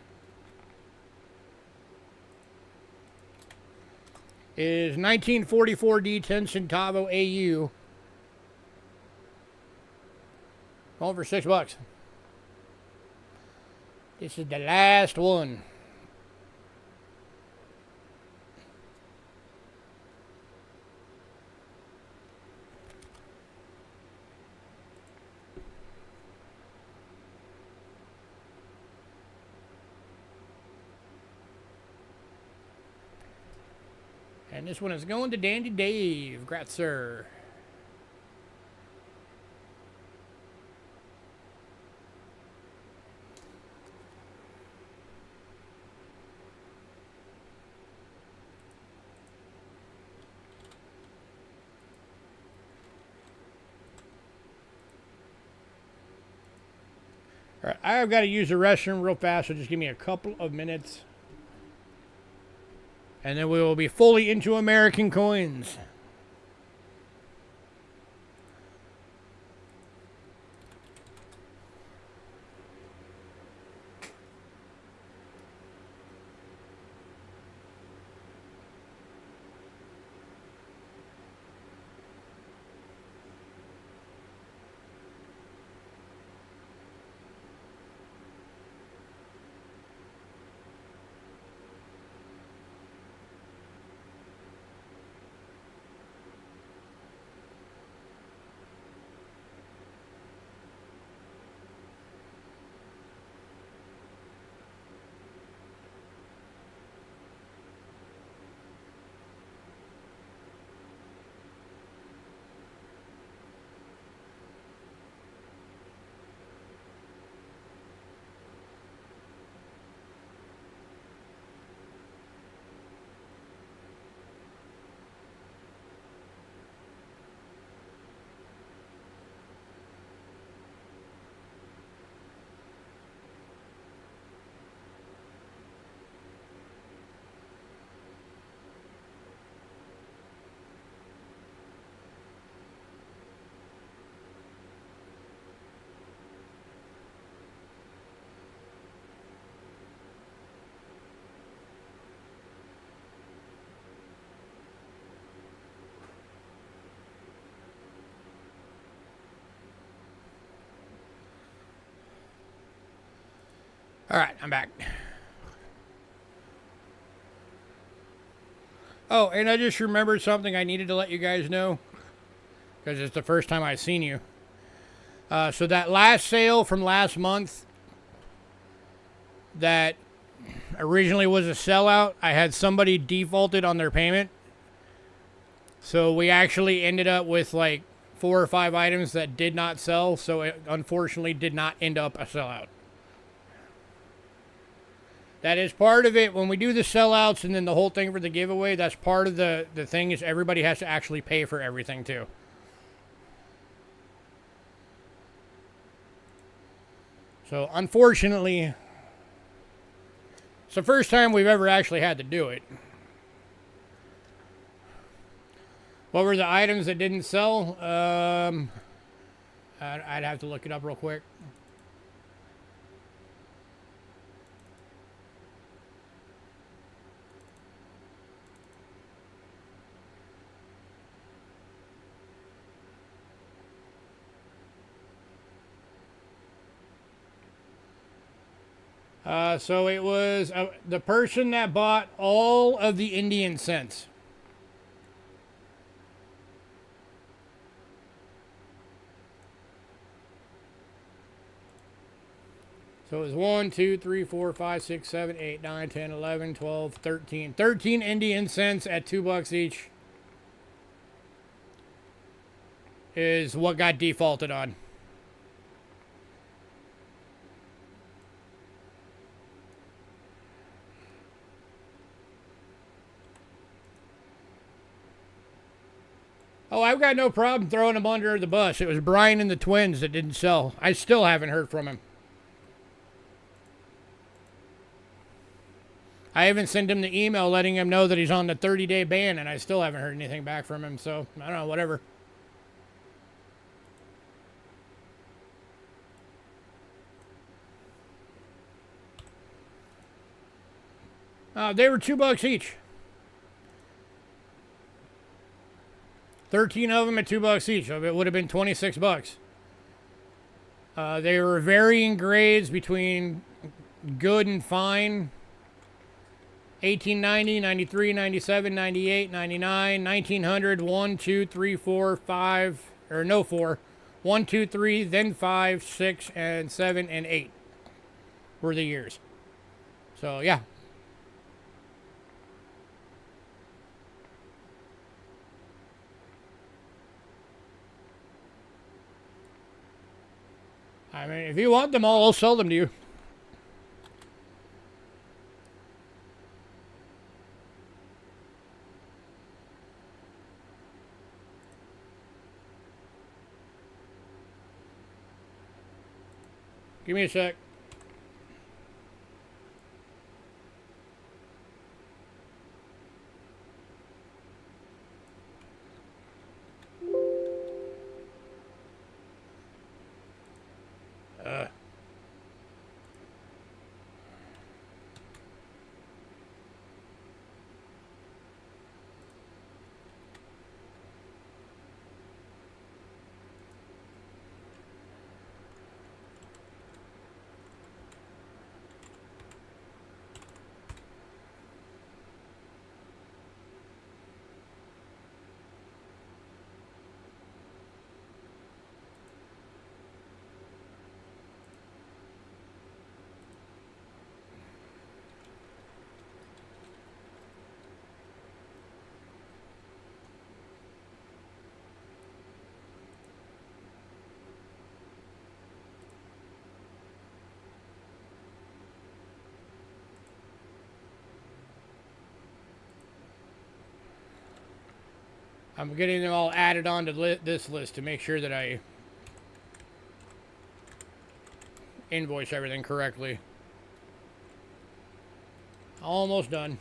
is 1944 D10 Centavo AU. Going for 6 bucks. This is the last one. And this one is going to Dandy Dave. Congrats, sir. All right, I've got to use the restroom real fast, so just give me a couple of minutes. And then we will be fully into American coins. All right, I'm back. Oh, and I just remembered something I needed to let you guys know, because it's the first time I've seen you. So that last sale from last month that originally was a sellout, I had somebody defaulted on their payment. So we actually ended up with like 4 or 5 items that did not sell. So it unfortunately did not end up a sellout. That is part of it. When we do the sellouts and then the whole thing for the giveaway, that's part of the thing is everybody has to actually pay for everything too. So unfortunately, it's the first time we've ever actually had to do it. What were the items that didn't sell? I'd have to look it up real quick. So it was the person that bought all of the Indian cents. So it was 1, 2, 3, 4, 5, 6, 7, 8, 9, 10, 11, 12, 13. 13 Indian cents at $2 each is what got defaulted on. Oh, I've got no problem throwing him under the bus. It was Brian and the twins that didn't sell. I still haven't heard from him. I haven't sent him the email letting him know that he's on the 30-day ban, and I still haven't heard anything back from him. So, I don't know, whatever. They were $2 each. 13 of them at $2 each. So it would have been $26. They were varying grades between good and fine. 1890, 93, 97, 98, 99, 1900, 1, 2, 3, 4, 5, or no 4. 1, 2, 3, then 5, 6, and 7, and 8 were the years. So, yeah. I mean, if you want them all, I'll sell them to you. Give me a sec. I'm getting them all added onto this list to make sure that I invoice everything correctly. Almost done.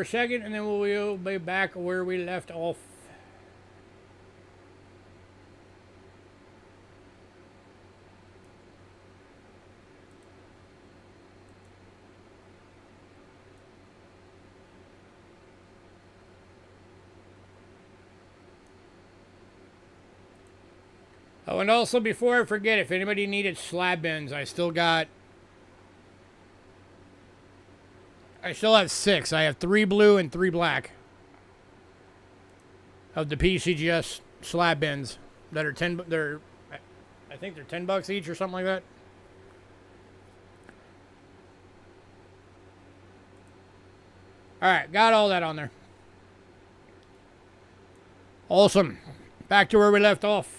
a second, and then we'll be back where we left off. Oh, and also before I forget, if anybody needed slab bins, I still have 6. I have 3 blue and 3 black of the PCGS slab bins that are I think they're $10 each or something like that. All right, got all that on there. Awesome. Back to where we left off.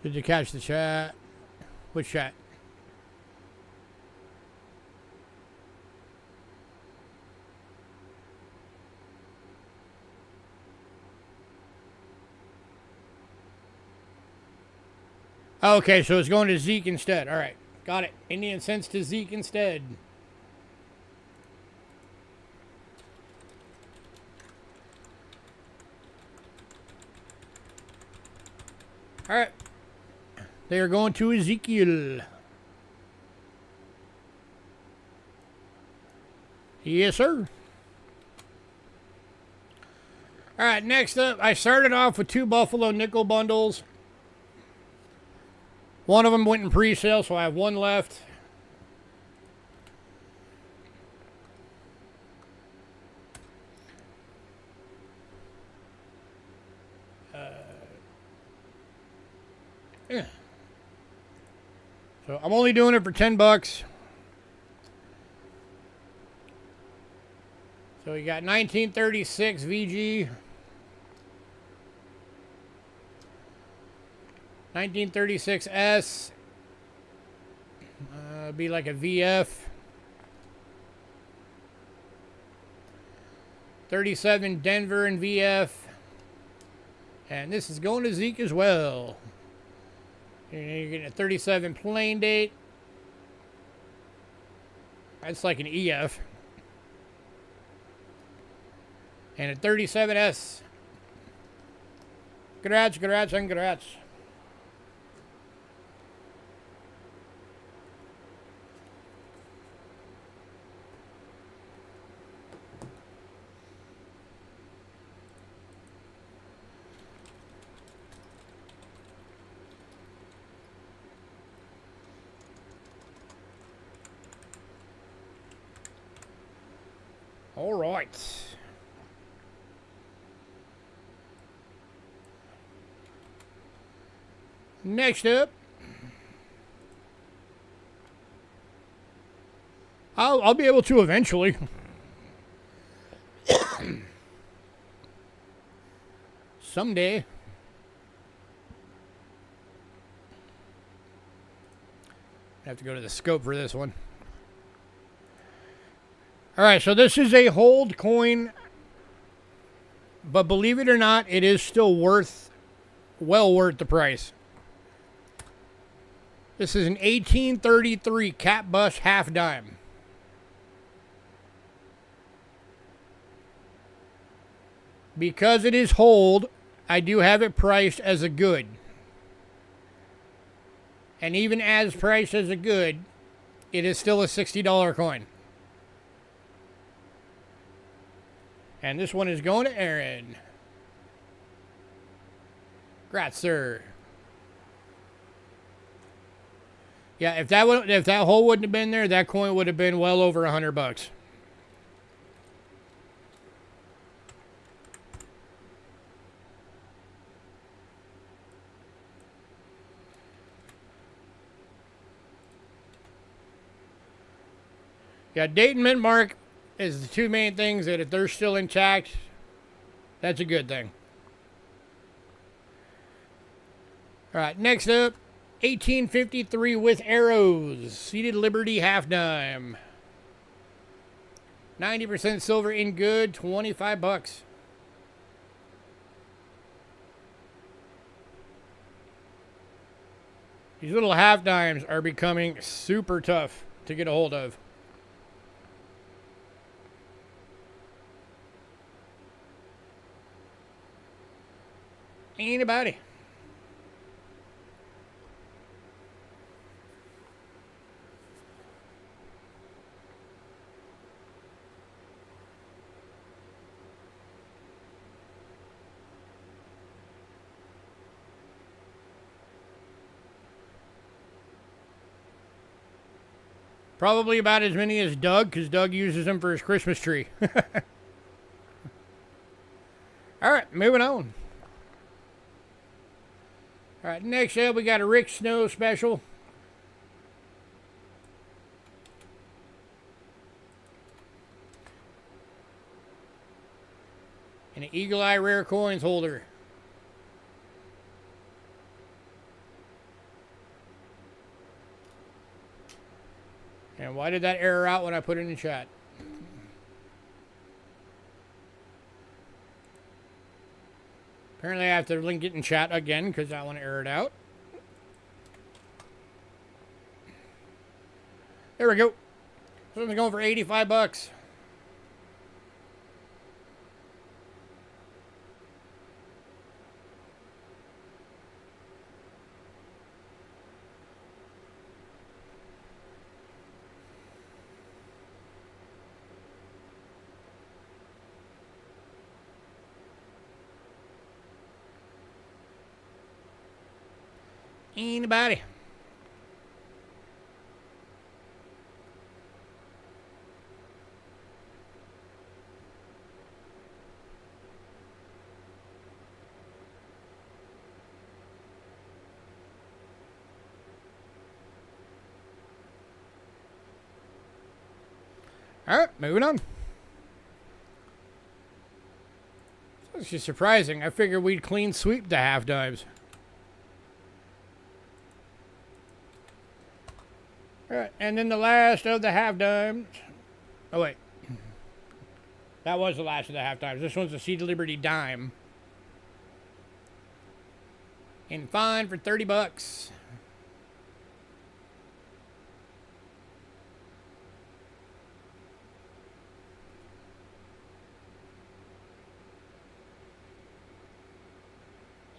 Did you catch the chat? Which chat? Okay, so it's going to Zeke instead. All right, got it. Indian cents to Zeke instead. All right. They are going to Ezekiel. Yes, sir. All right, next up, I started off with 2 Buffalo nickel bundles. One of them went in pre-sale, so I have 1 left. Yeah. So I'm only doing it for $10. So we got 1936 VG, 1936 S, be like a VF, 37 Denver and VF, and this is going to Zeke as well. You're getting a 37 plain date. That's like an EF. And a 37S. Congrats, congrats, and congrats. All right. Next up, I'll be able to eventually. Someday. I have to go to the scope for this one. All right, so this is a hold coin, but believe it or not, it is still well worth the price. This is an 1833 cap bus half dime. Because it is hold, I do have it priced as a good. And even as priced as a good, it is still a $60 coin. And this one is going to Aaron. Congrats, sir. Yeah, if that hole wouldn't have been there, that coin would have been well over $100. Yeah, date and mint mark is the 2 main things that if they're still intact, that's a good thing. All right, next up, 1853 with arrows. Seated Liberty half dime. 90% silver in good, $25. These little half dimes are becoming super tough to get a hold of. Anybody? Probably about as many as Doug, because Doug uses them for his Christmas tree. All right, moving on. All right, next up we got a Rick Snow special. And an Eagle Eye Rare Coins holder. And why did that error out when I put it in chat? Apparently I have to link it in chat again because I want to error it out. There we go. This one's going for 85 bucks. Anybody? All right, moving on. It's just surprising. I figured we'd clean sweep the half dimes. All right, and then the last of the half dimes. Oh, wait. That was the last of the half dimes. This one's a Seed of Liberty dime. And fine for 30 bucks.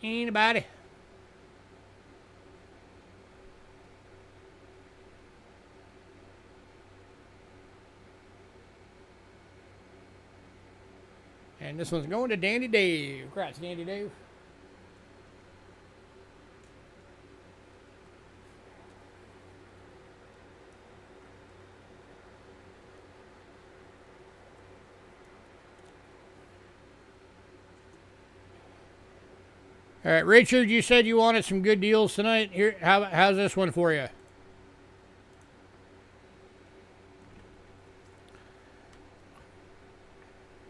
Anybody? And this one's going to Dandy Dave. Congrats, Dandy Dave. All right, Richard, you said you wanted some good deals tonight. Here, how's this one for you?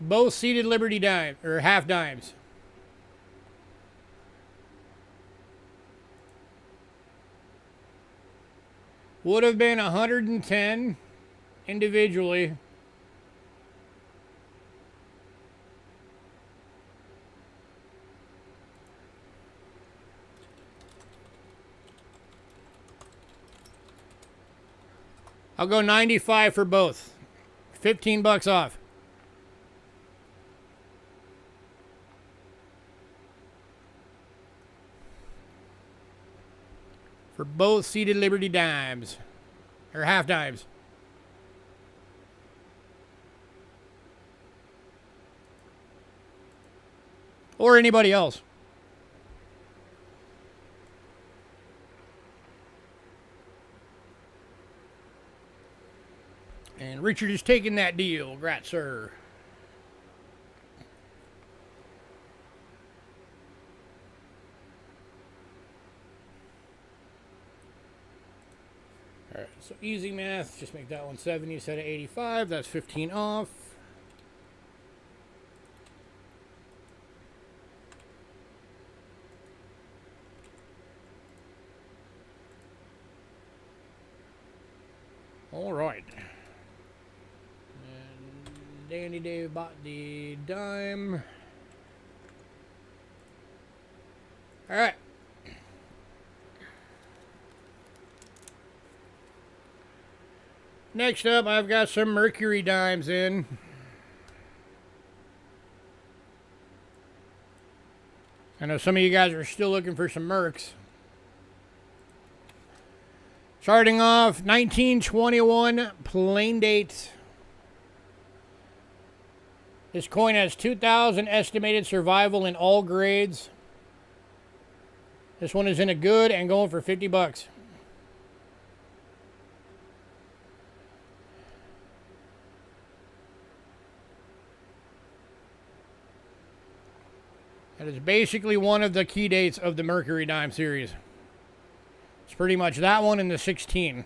Both seated Liberty dime or half dimes. Would have been 110 individually. I'll go 95 for both. 15 bucks off. For both seated Liberty dimes. Or half dimes. Or anybody else. And Richard is taking that deal. Congrats, sir. Alright, so easy math. Just make that one 70 instead of 85. That's 15 off. Alright. Danny Dave bought the dime. All right. Next up, I've got some Mercury dimes in. I know some of you guys are still looking for some Mercs. Starting off, 1921 plain date. This coin has 2,000 estimated survival in all grades. This one is in a good and going for 50 bucks. That is basically one of the key dates of the Mercury Dime series. It's pretty much that one and the 16.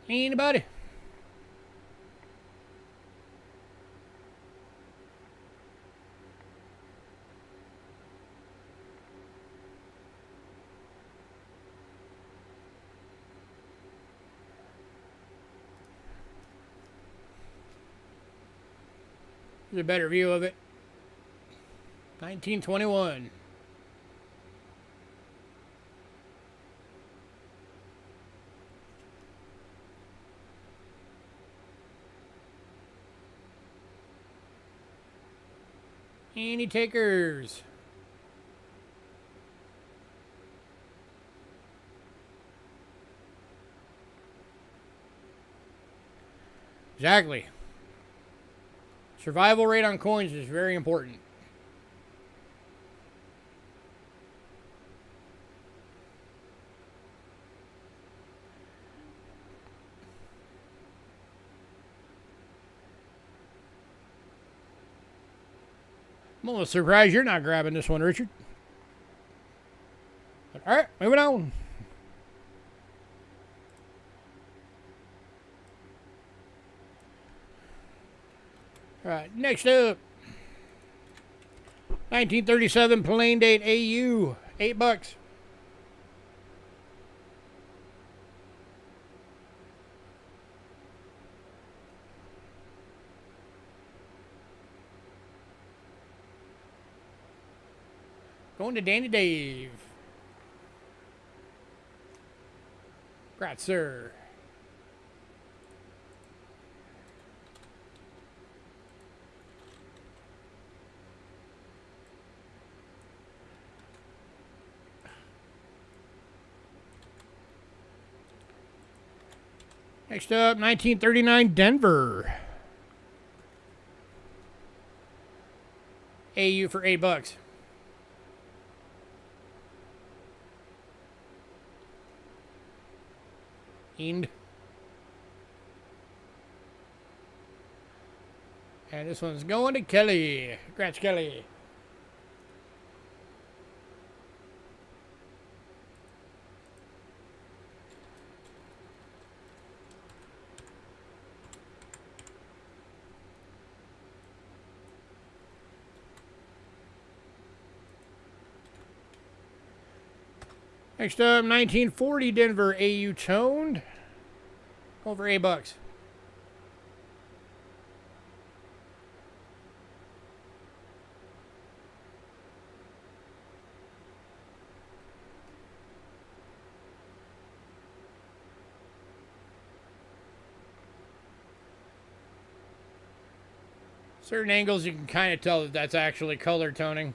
Anybody? Here's a better view of it. 1921. Any takers? Exactly. Survival rate on coins is very important. I'm almost surprised you're not grabbing this one, Richard. All right, moving on. All right, next up. 1937 plain date AU, $8. Going to Danny Dave. Congrats, sir. Next up, 1939 Denver. AU for $8. And this one's going to Kelly. Congrats, Kelly. Next up, 1940 Denver AU toned. Over $8. Certain angles you can kind of tell that that's actually color toning.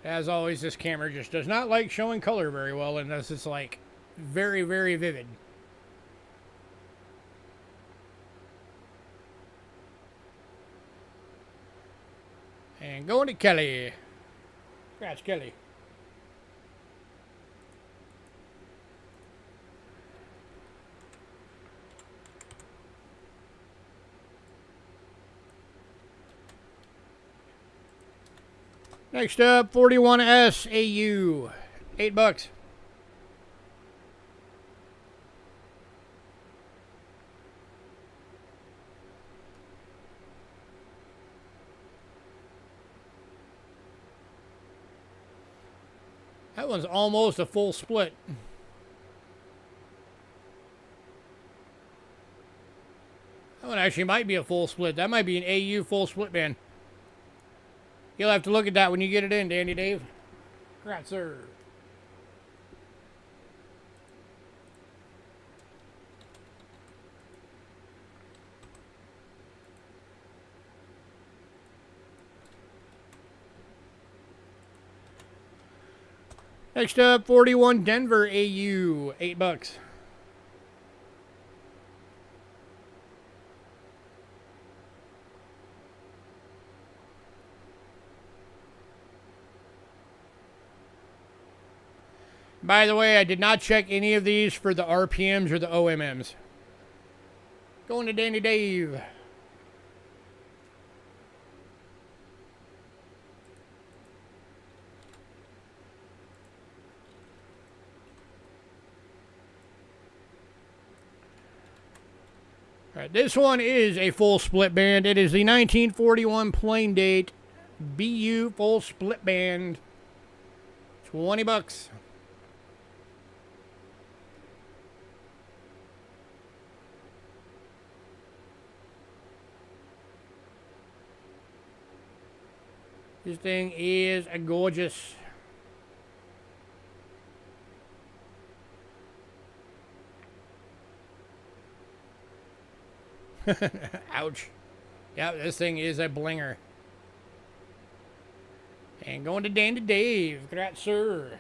As always, this camera just does not like showing color very well unless it's like very, very vivid. And going to Kelly. Congrats, Kelly. Next up, 41S AU, $8. That one's almost a full split. That one actually might be a full split. That might be an AU full split band. You'll have to look at that when you get it in, Dandy Dave. Congrats, sir. Next up, 41 Denver AU, $8. By the way, I did not check any of these for the RPMs or the OMMs. Going to Dandy Dave. All right, this one is a full split band. It is the 1941 plain date BU full split band. $20. This thing is gorgeous. Ouch. Yeah, this thing is a blinger. And going to Dandy Dave. Congrats, sir.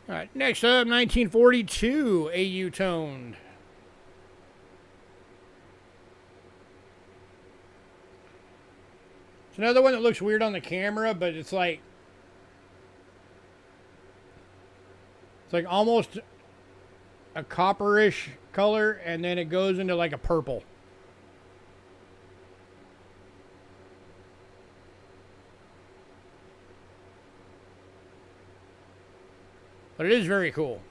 All right, next up, 1942 AU toned. It's another one that looks weird on the camera, but it's like almost a copperish color, and then it goes into like a purple. But it is very cool.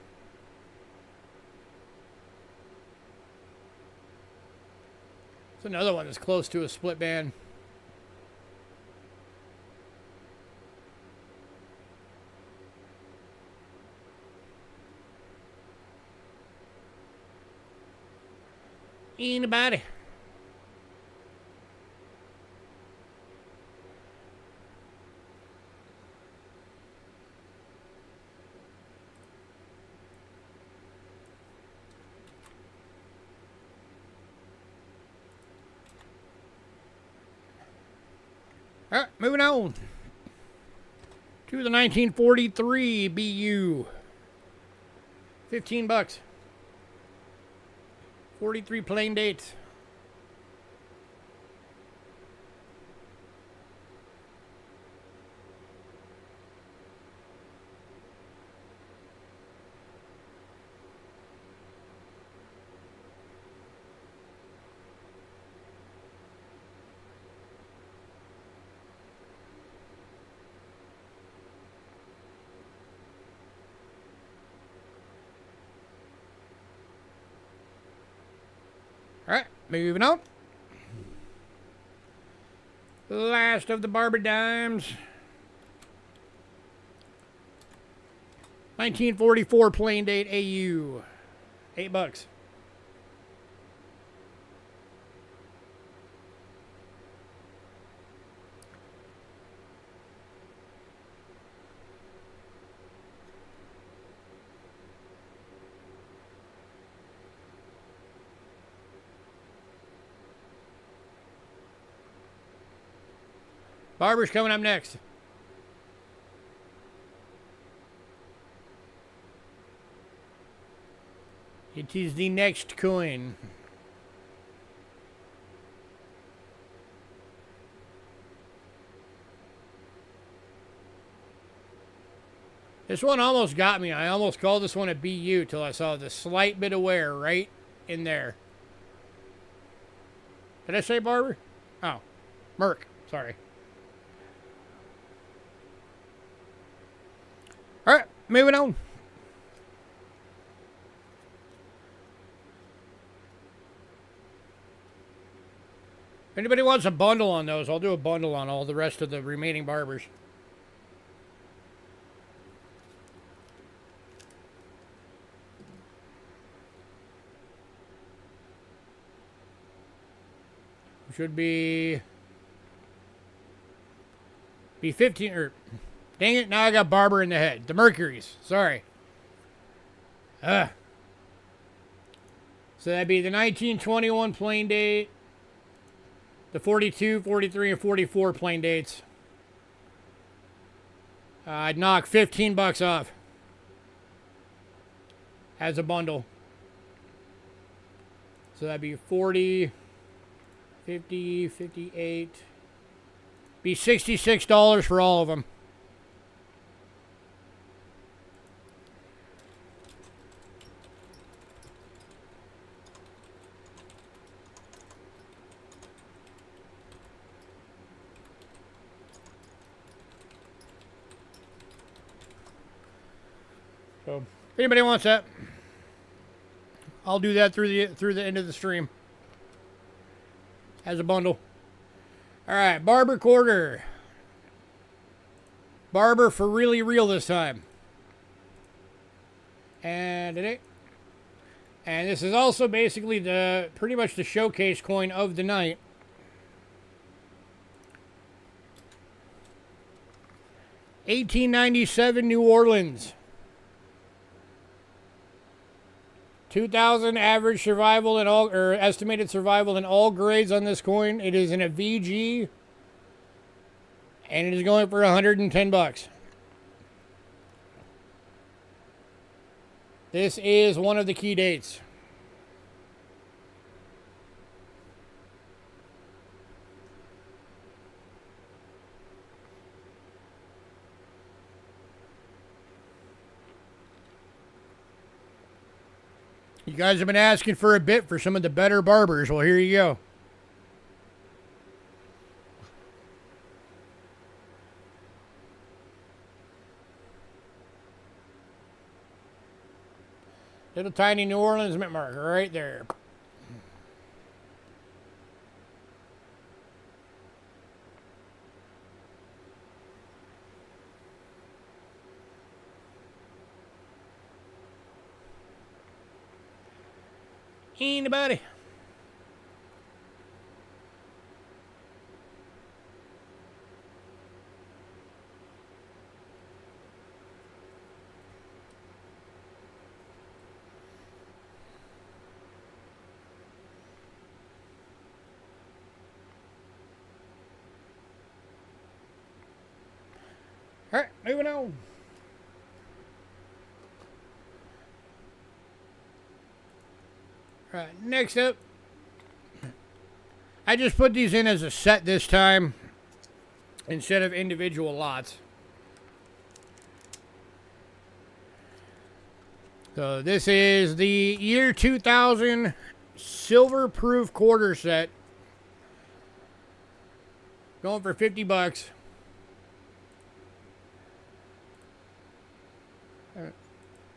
It's another one that's close to a split band. Anybody? All right, moving on to the 1943 BU. $15. 43 plain dates. All right, moving on. Last of the Barber Dimes. 1944 plain date AU. $8. Barber's coming up next. It is the next coin. This one almost got me. I almost called this one a BU till I saw the slight bit of wear right in there. Did I say Barber? Oh, Merc. Sorry. All right, moving on. Anybody wants a bundle on those, I'll do a bundle on all the rest of the remaining barbers. Should be 15 or dang it, now I got barber in the head. The Mercuries, sorry. So that'd be the 1921 plain date, the 42, 43, and 44 plain dates. I'd knock $15 off as a bundle. So that'd be 40, 50, 58. Be $66 for all of them. So, if anybody wants that, I'll do that through the end of the stream as a bundle. All right, barber quarter. Barber for really real this time. And this is also basically pretty much the showcase coin of the night. $18.97 New Orleans. 2,000 average survival in all, or estimated survival in all grades on this coin. It is in a VG, and it is going for $110. This is one of the key dates. You guys have been asking for a bit for some of the better barbers. Well, here you go. Little tiny New Orleans mint marker right there. Anybody? All right, moving on. All right, next up, I just put these in as a set this time instead of individual lots. So this is the year 2000 silver proof quarter set. Going for $50.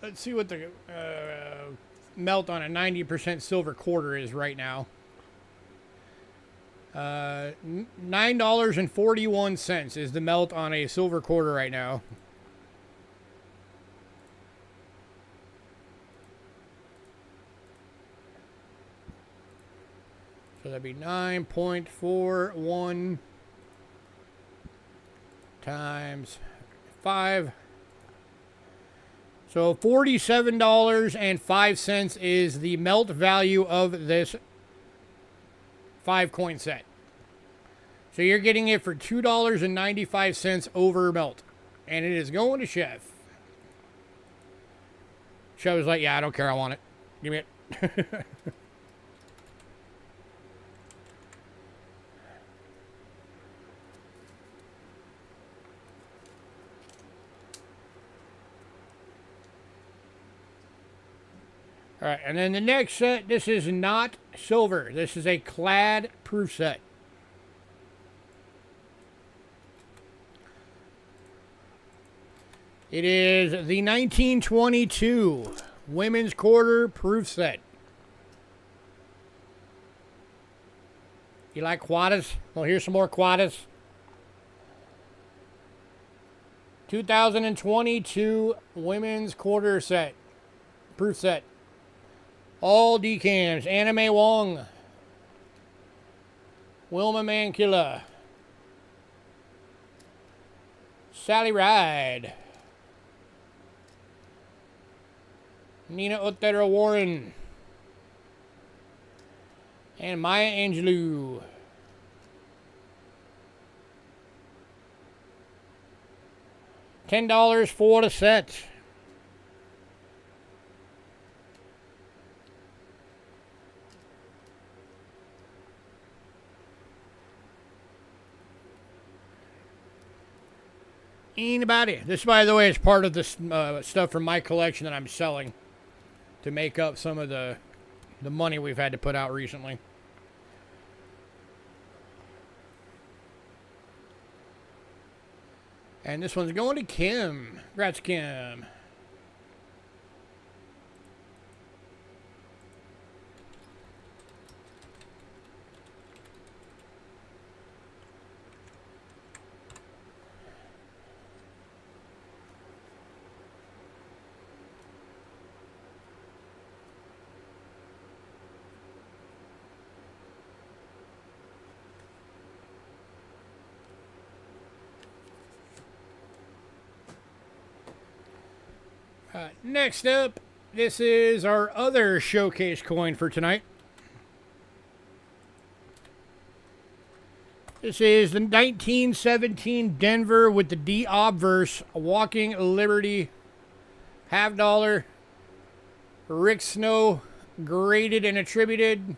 Let's see what the melt on a 90% silver quarter is right now. $9.41 is the melt on a silver quarter right now. So that'd be 9.41 times 5. So $47.05 is the melt value of this 5-coin set. So you're getting it for $2.95 over melt. And it is going to Chef. Chef was like, yeah, I don't care, I want it. Give me it. All right, and then the next set, this is not silver. This is a clad proof set. It is the 1922 women's quarter proof set. You like quadas? Well, here's some more quadas. 2022 women's quarter set. Proof set. All decams. Anime Wong. Wilma Mankilla. Sally Ride. Nina Otero Warren. And Maya Angelou. $10 for the set. Anybody? This, by the way, is part of this stuff from my collection that I'm selling to make up some of the money we've had to put out recently. And this one's going to Kim. Congrats, Kim. Next up, this is our other showcase coin for tonight. This is the 1917 Denver with the D obverse Walking Liberty half dollar. Rick Snow graded and attributed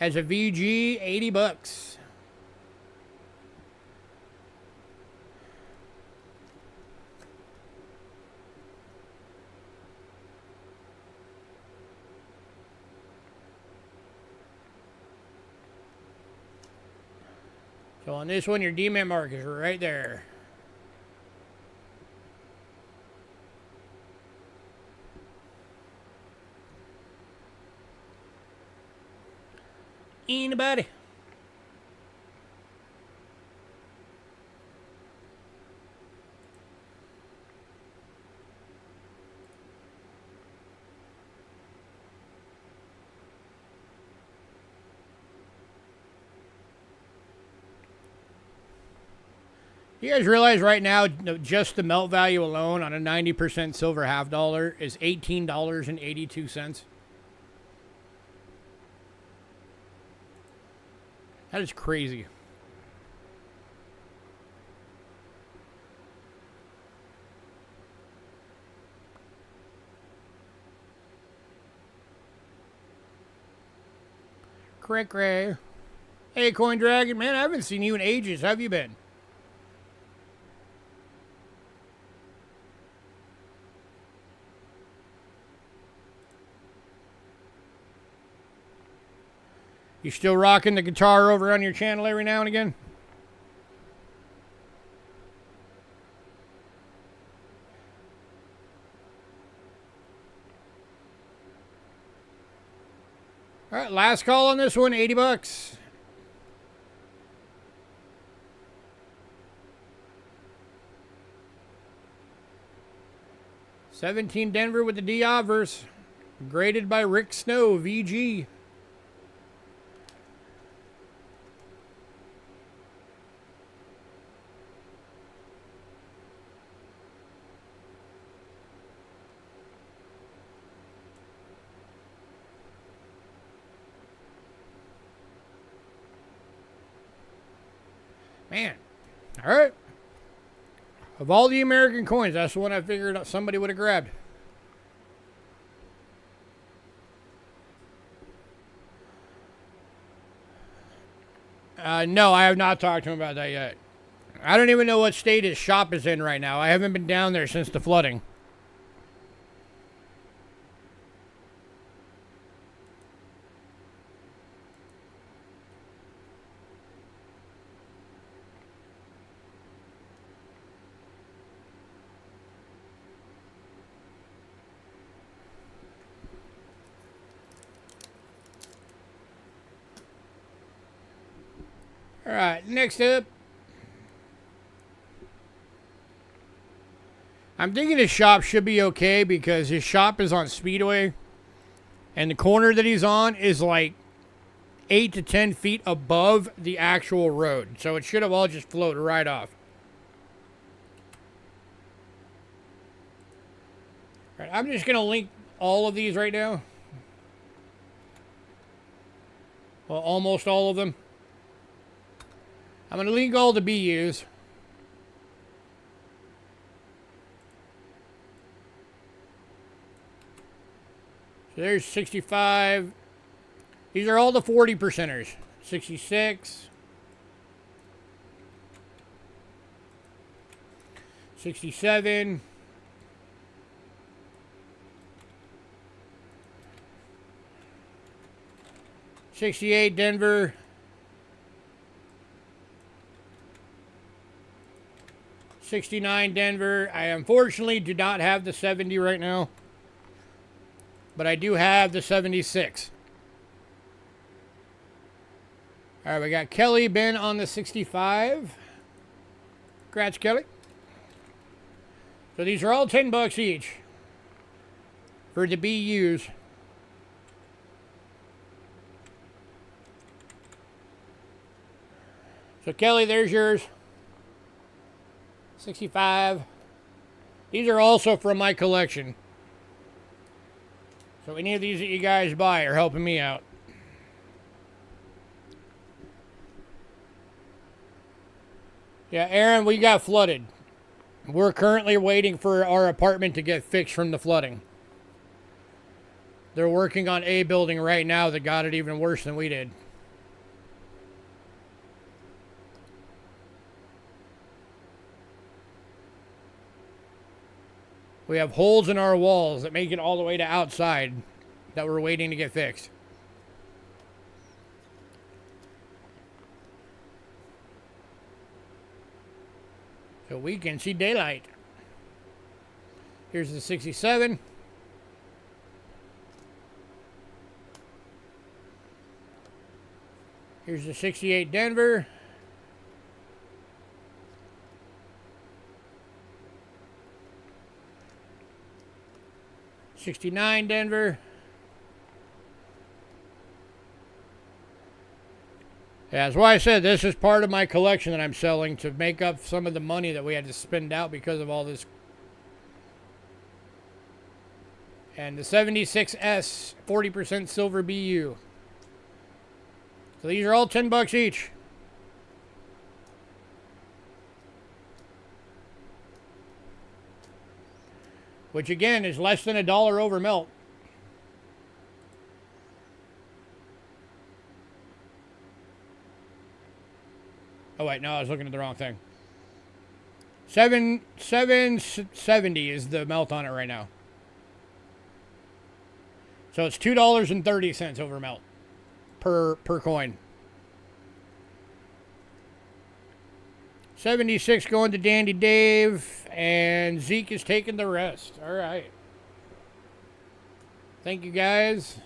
as a VG, $80. So on this one, your DMAT mark is right there. Anybody? You guys realize right now, just the melt value alone on a 90% silver half dollar is $18.82. That is crazy. Cray. Hey, Coin Dragon, man, I haven't seen you in ages. How have you been? You still rocking the guitar over on your channel every now and again? All right, last call on this one, $80. $17 Denver with the D obverse, graded by Rick Snow, VG. Man, all right. Of all the American coins, that's the one I figured somebody would have grabbed. No, I have not talked to him about that yet. I don't even know what state his shop is in right now. I haven't been down there since the flooding. All right, next up. I'm thinking his shop should be okay because his shop is on Speedway. And the corner that he's on is like 8 to 10 feet above the actual road. So it should have all just floated right off. All right, I'm just going to link all of these right now. Well, almost all of them. I'm going to link all the BUs. So there's 65. These are all the 40 percenters. 66. 67. 68 Denver. 69 Denver. I unfortunately do not have the 70 right now. But I do have the 76. All right, we got Kelly Ben on the 65. Congrats, Kelly. So these are all $10 each for the BUs. So Kelly, there's yours. 65. These are also from my collection. So any of these that you guys buy are helping me out. Yeah, Aaron, we got flooded. We're currently waiting for our apartment to get fixed from the flooding. They're working on a building right now that got it even worse than we did. We have holes in our walls that make it all the way to outside that we're waiting to get fixed. So we can see daylight. Here's the 67. Here's the 68 Denver. '69 Denver. Yeah, that's why I said this is part of my collection that I'm selling to make up some of the money that we had to spend out because of all this. And the 76S, 40% silver BU. So these are all $10 each. Which again is less than $1 over melt. Oh wait, no, I was looking at the wrong thing. 770 is the melt on it right now. So it's $2.30 over melt per coin. 76 going to Dandy Dave, and Zeke is taking the rest. All right. Thank you, guys.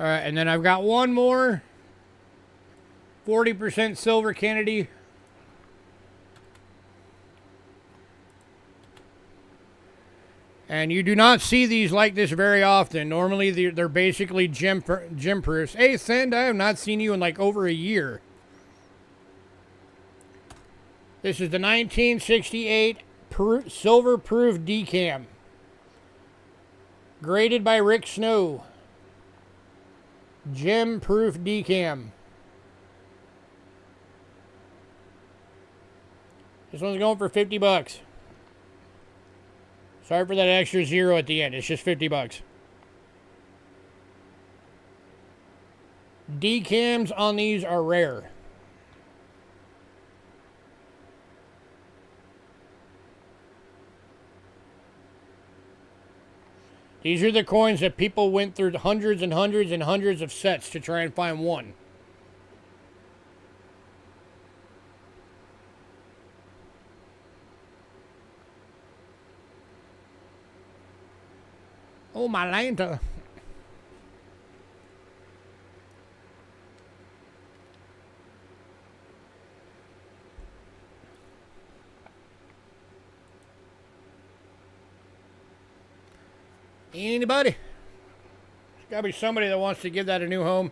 All right, and then I've got one more. 40% silver Kennedy. And you do not see these like this very often. Normally, they're basically gem proofs. Hey, Send, I have not seen you in like over a year. This is the 1968 silver proof decam. Graded by Rick Snow. Gem proof decam. This one's going for $50. Sorry for that extra zero at the end. It's just $50. Decams on these are rare. These are the coins that people went through hundreds and hundreds and hundreds of sets to try and find one. Oh, my Lanta. Anybody? There's gotta be somebody that wants to give that a new home.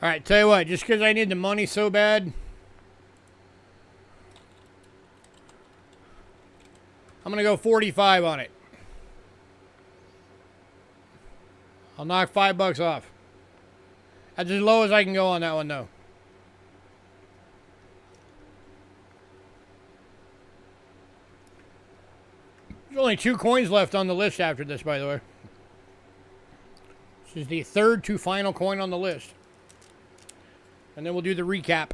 All right, tell you what, just because I need the money so bad, I'm going to go 45 on it. I'll knock $5 off. That's as low as I can go on that one, though. There's only 2 coins left on the list after this, by the way. This is the third to final coin on the list. And then we'll do the recap.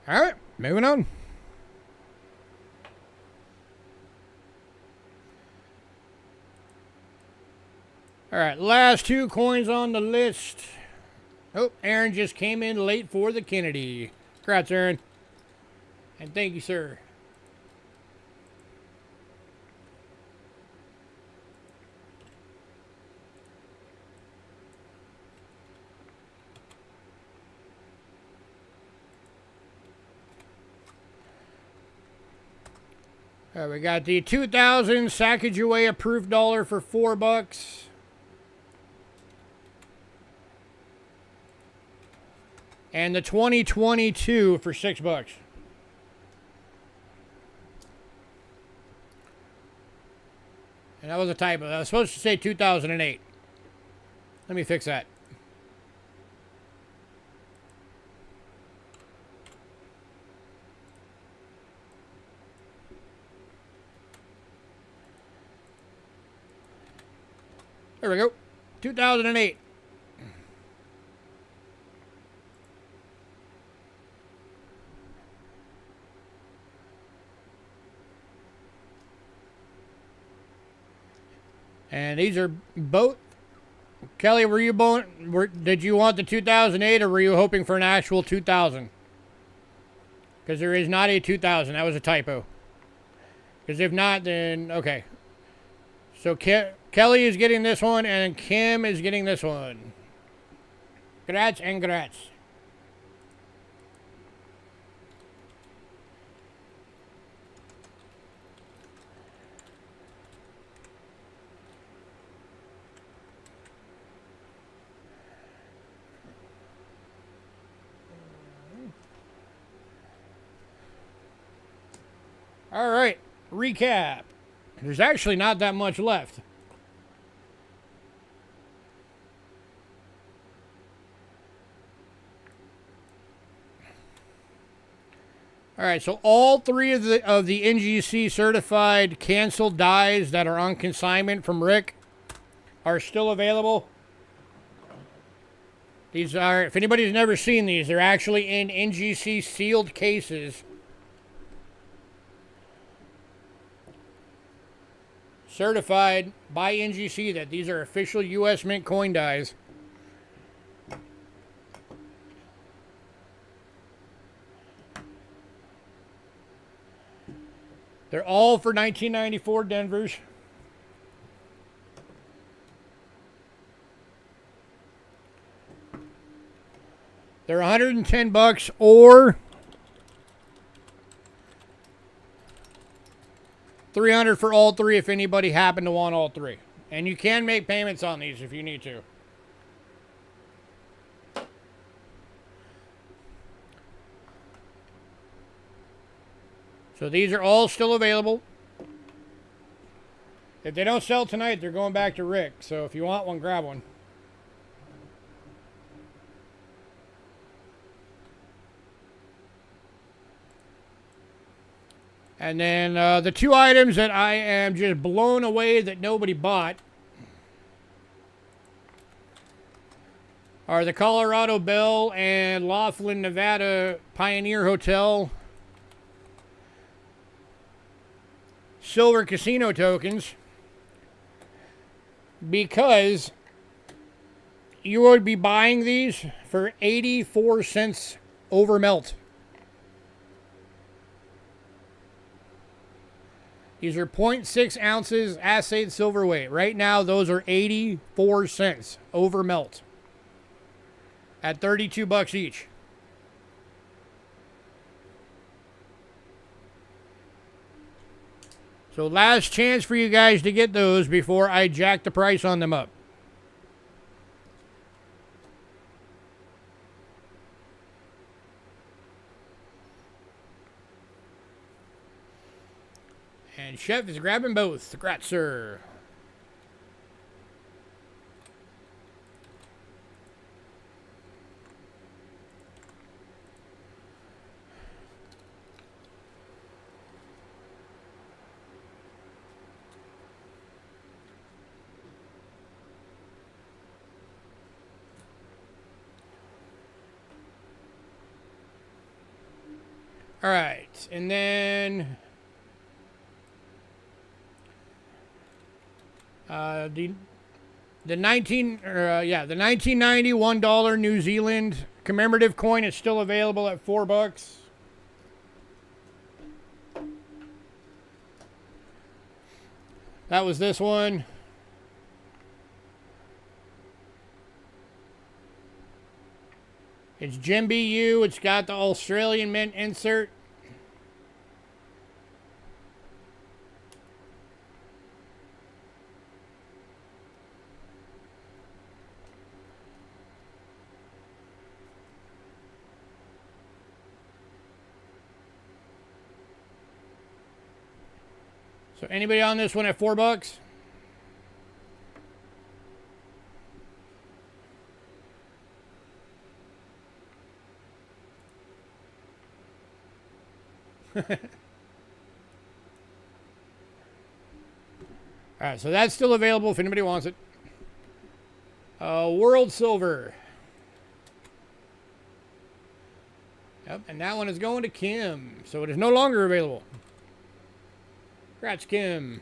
All right, moving on. All right, last 2 coins on the list. Oh, Aaron just came in late for the Kennedy. Congrats, Aaron. And thank you, sir. All right, we got the 2000 Sacagawea approved dollar for $4. And the 2022 for $6. And that was a typo. I was supposed to say 2008. Let me fix that. There we go. 2008. And these are both. Kelly, were you did you want the 2008 or were you hoping for an actual 2000? Because there is not a 2000. That was a typo. Because if not, then okay. So Kelly is getting this one and Kim is getting this one. Congrats and congrats. All right, recap. There's actually not that much left. All right, so all 3 of the NGC certified canceled dies that are on consignment from Rick are still available. These are, if anybody's never seen these, they're actually in NGC sealed cases. Certified by NGC that these are official U.S. Mint coin dies. They're all for 1994 Denvers. They're $110 or $300 for all 3 if anybody happened to want all 3. And you can make payments on these if you need to. So these are all still available. If they don't sell tonight, they're going back to Rick. So if you want one, grab one. And then the two items that I am just blown away that nobody bought are the Colorado Bell and Laughlin, Nevada Pioneer Hotel silver casino tokens, because you would be buying these for 84 cents over melt. These are 0.6 ounces assayed silver weight. Right now, those are 84 cents over melt at 32 bucks each. So last chance for you guys to get those before I jack the price on them up. And Chef is grabbing both. Congrats, sir. All right, and then the 1990 $1 New Zealand commemorative coin is still available at $4. That was this one. It's Jim BU. It's got the Australian Mint insert. So anybody on this one at $4? Alright, so that's still available if anybody wants it. World Silver. Yep, and that one is going to Kim. So it is no longer available. Congrats, Kim.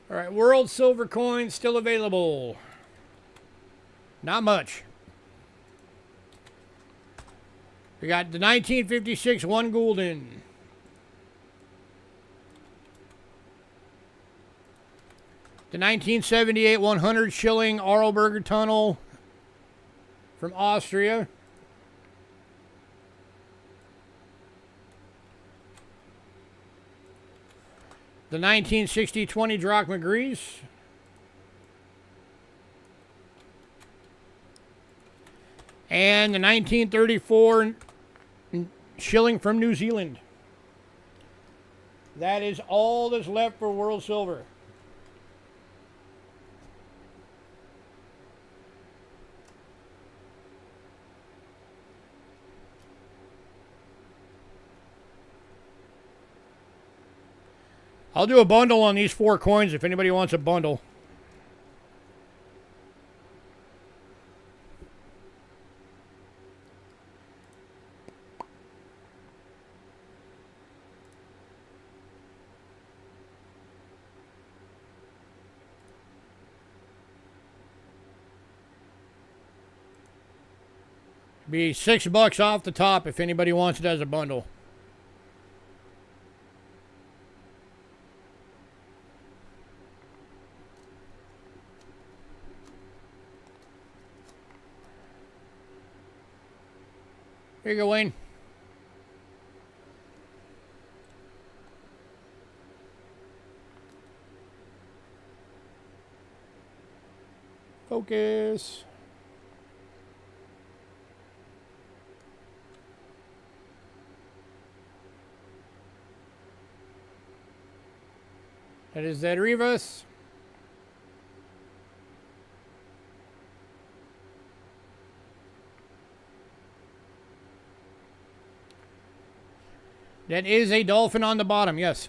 Alright, World Silver coins still available. Not much. We got the 1956 1 gulden. The 1978 100 shilling Arlberger tunnel from Austria. The 1960 20 drachma Greece. And the 1934 shilling from New Zealand. That is all that's left for World Silver. I'll do a bundle on these 4 coins if anybody wants a bundle. Be $6 off the top if anybody wants it as a bundle. Here you go, Wayne. Focus. That is that Rivas. That is a dolphin on the bottom, yes.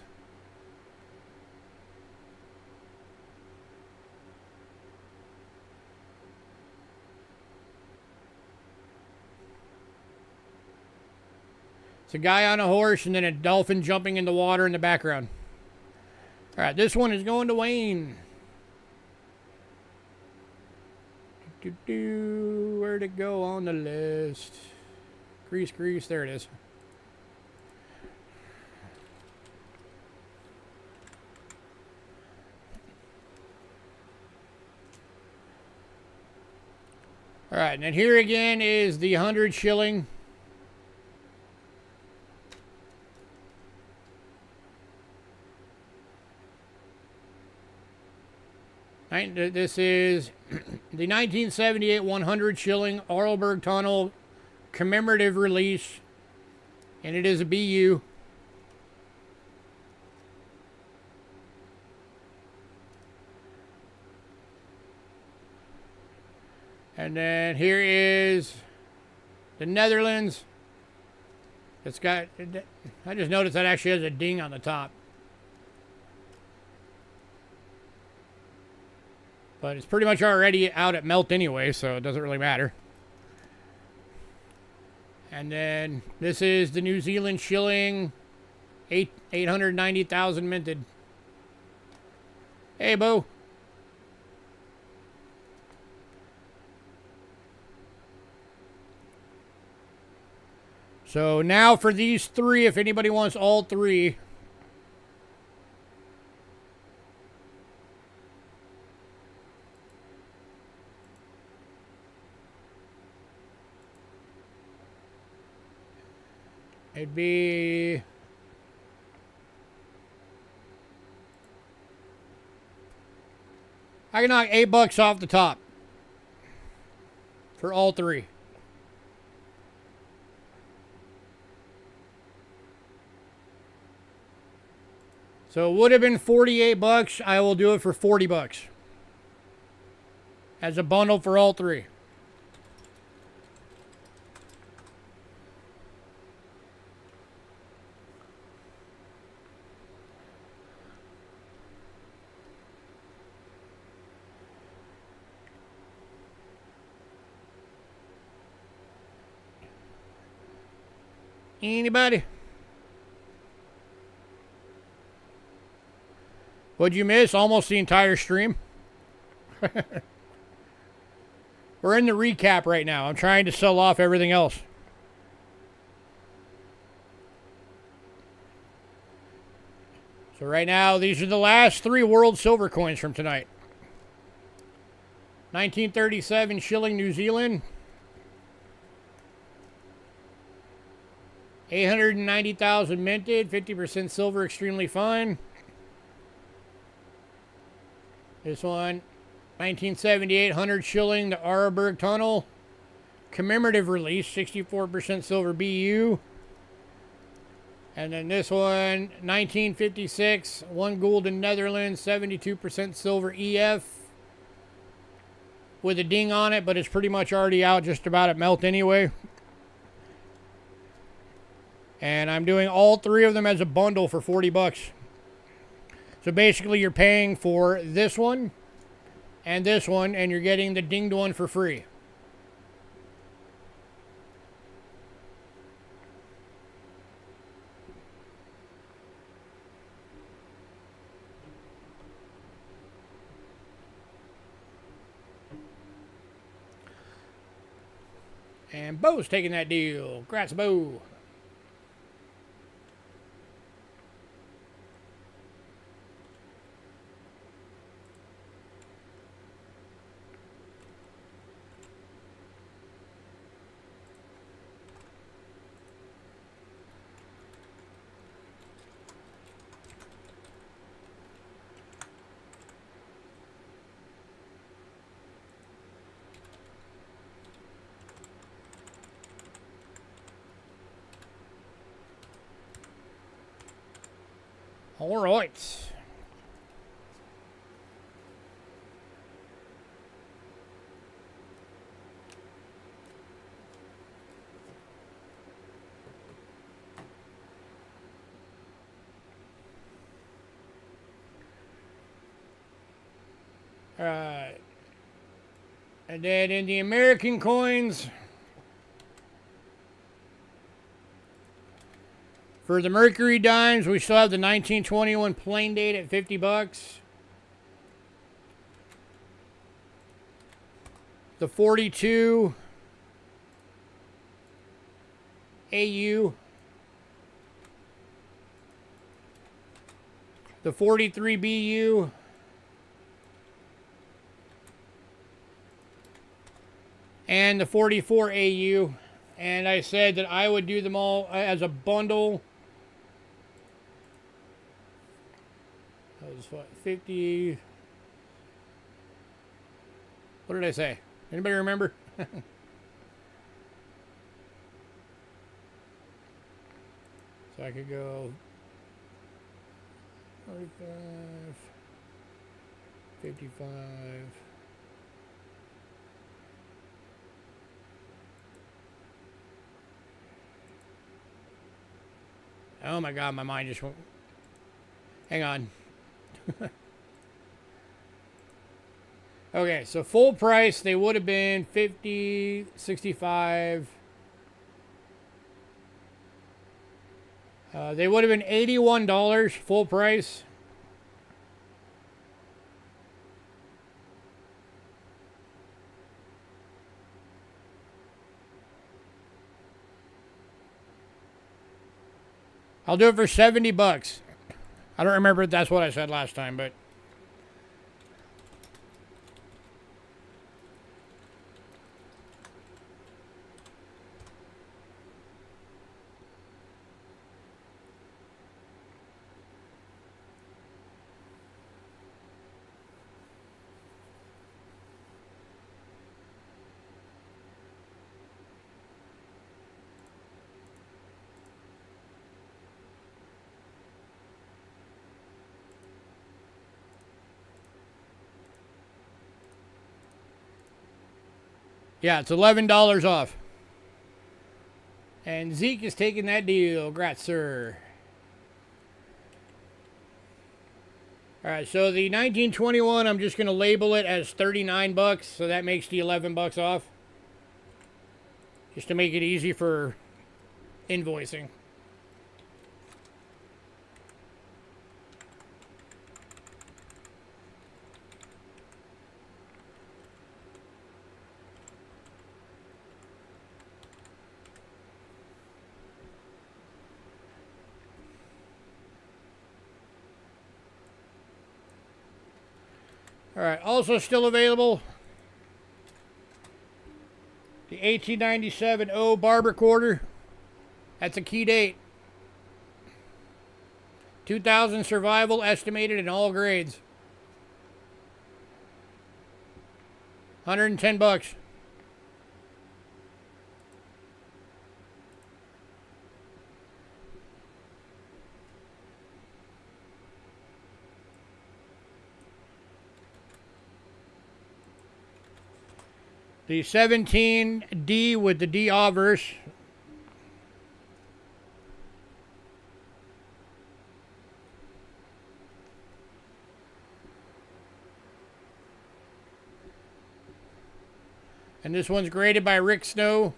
It's a guy on a horse and then a dolphin jumping in the water in the background. All right, this one is going to Wayne. Where'd it go on the list? Grease, grease, there it is. All right, and then here again is the 100 shilling. This is the 1978 100 shilling Arlberg Tunnel commemorative release, and it is a BU. And then here is the Netherlands. It's got, I just noticed that actually has a ding on the top. But it's pretty much already out at melt anyway, so it doesn't really matter. And then this is the New Zealand shilling, 890,000 minted. Hey, Bo. So now for these three, if anybody wants all three. It'd be I can knock $8 off the top for all three. So it would have been $48. I will do it for $40 as a bundle for all three. Anybody? What'd you miss? Almost the entire stream. We're in the recap right now. I'm trying to sell off everything else. So right now, these are the last three world silver coins from tonight. 1937 shilling New Zealand. 890,000 minted, 50% silver, extremely fine. This one, 1978 100 shilling, the Arlberg Tunnel commemorative release, 64% silver BU. And then this one, 1956, 1 Gulden Netherlands, 72% silver EF. With a ding on it, but it's pretty much already out, just about at melt anyway. And I'm doing all three of them as a bundle for $40. So basically you're paying for this one, and you're getting the dinged one for free. And Bo's taking that deal. Congrats, Bo. All right. All right. And then in the American coins, for the Mercury dimes, we still have the 1921 plain date at $50. The 42 AU. The 43 BU. And the 44 AU. And I said that I would do them all as a bundle. That was what, 50. What did I say? Anybody remember? So I could go 45, 55. Oh my God, my mind just went. Hang on. Okay, so full price, they would have been 50, 65. They would have been $81 full price. I'll do it for $70. I don't remember if that's what I said last time, but. Yeah, it's $11 off. And Zeke is taking that deal. Grats, sir. All right, so the 1921, I'm just going to label it as $39, so that makes the $11 off. Just to make it easy for invoicing. All right, also still available, the 1897 O Barber Quarter. That's a key date. 2000 survival estimated in all grades. $110. The 17D with the D obverse. And this one's graded by Rick Snow.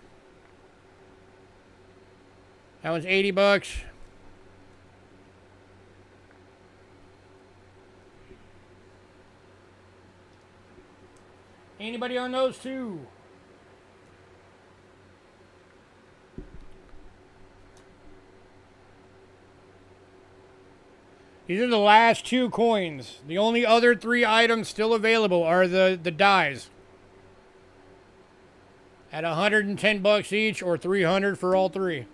That one's $80. Anybody on those two? These are the last two coins. The only other three items still available are the dies. At $110 each or $300 for all three.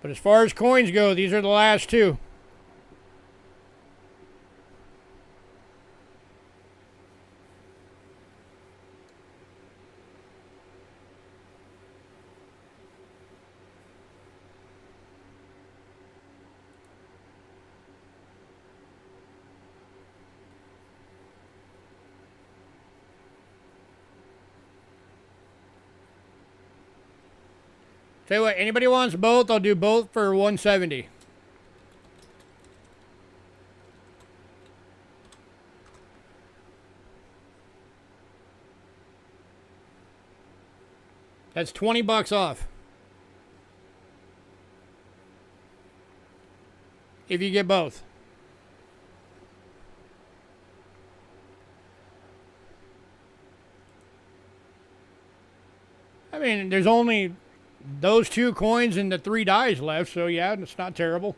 But as far as coins go, these are the last two. Tell you what, anybody wants both, I'll do both for 170. That's $20 off. If you get both. I mean, there's only those 2 coins and the 3 dies left, so yeah, it's not terrible.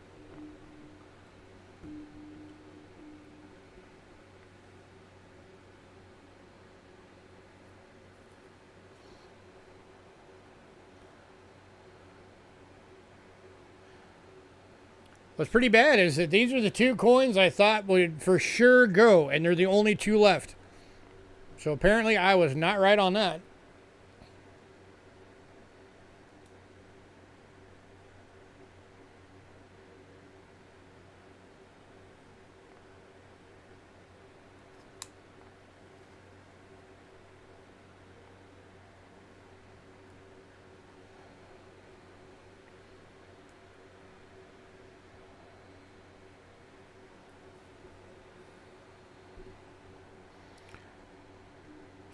What's pretty bad is that these are the 2 coins I thought would for sure go, and they're the only 2 left. So apparently I was not right on that.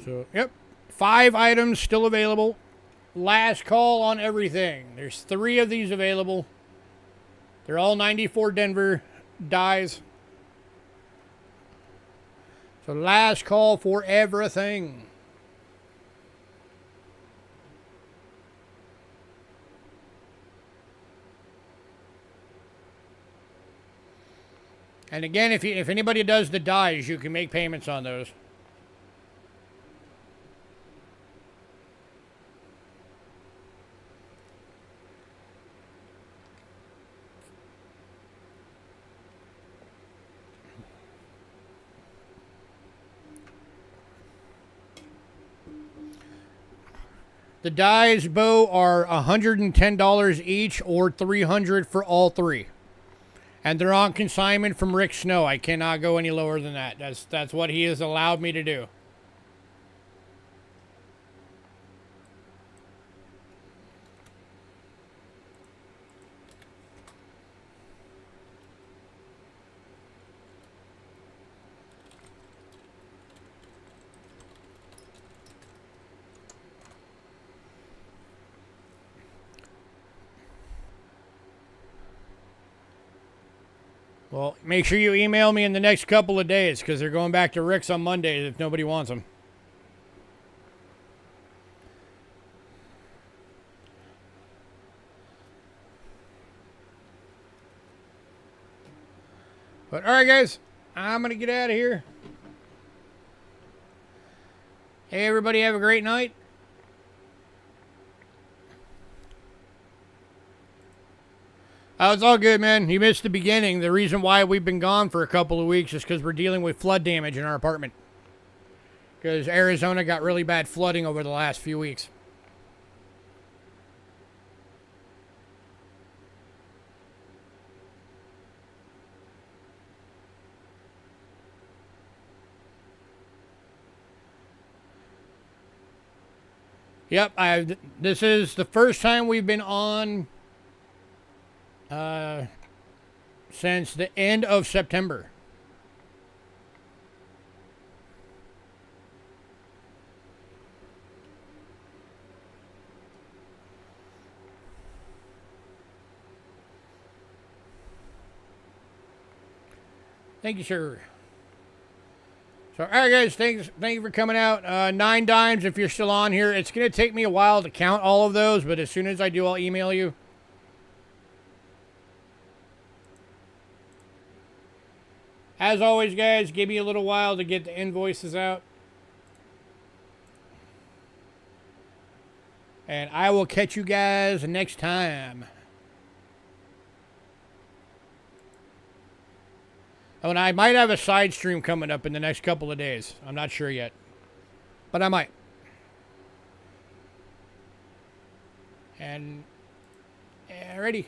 So, yep. 5 items still available. Last call on everything. There's 3 of these available. They're all 94 Denver dies. So last call for everything. And again, if anybody does the dies, you can make payments on those. The dies, Bo, are $110 each or $300 for all 3. And they're on consignment from Rick Snow. I cannot go any lower than that. That's what he has allowed me to do. Well, make sure you email me in the next couple of days because they're going back to Rick's on Monday if nobody wants them. But all right, guys, I'm going to get out of here. Hey, everybody, have a great night. Oh, it's all good, man. You missed the beginning. The reason why we've been gone for a couple of weeks is because we're dealing with flood damage in our apartment. Because Arizona got really bad flooding over the last few weeks. Yep, this is the first time we've been on since the end of September. Thank you, sir. So, all right, guys, thank you for coming out. 9 dimes if you're still on here. It's going to take me a while to count all of those, but as soon as I do, I'll email you. As always, guys, give me a little while to get the invoices out. And I will catch you guys next time. Oh, and I might have a side stream coming up in the next couple of days. I'm not sure yet. But I might. And ready.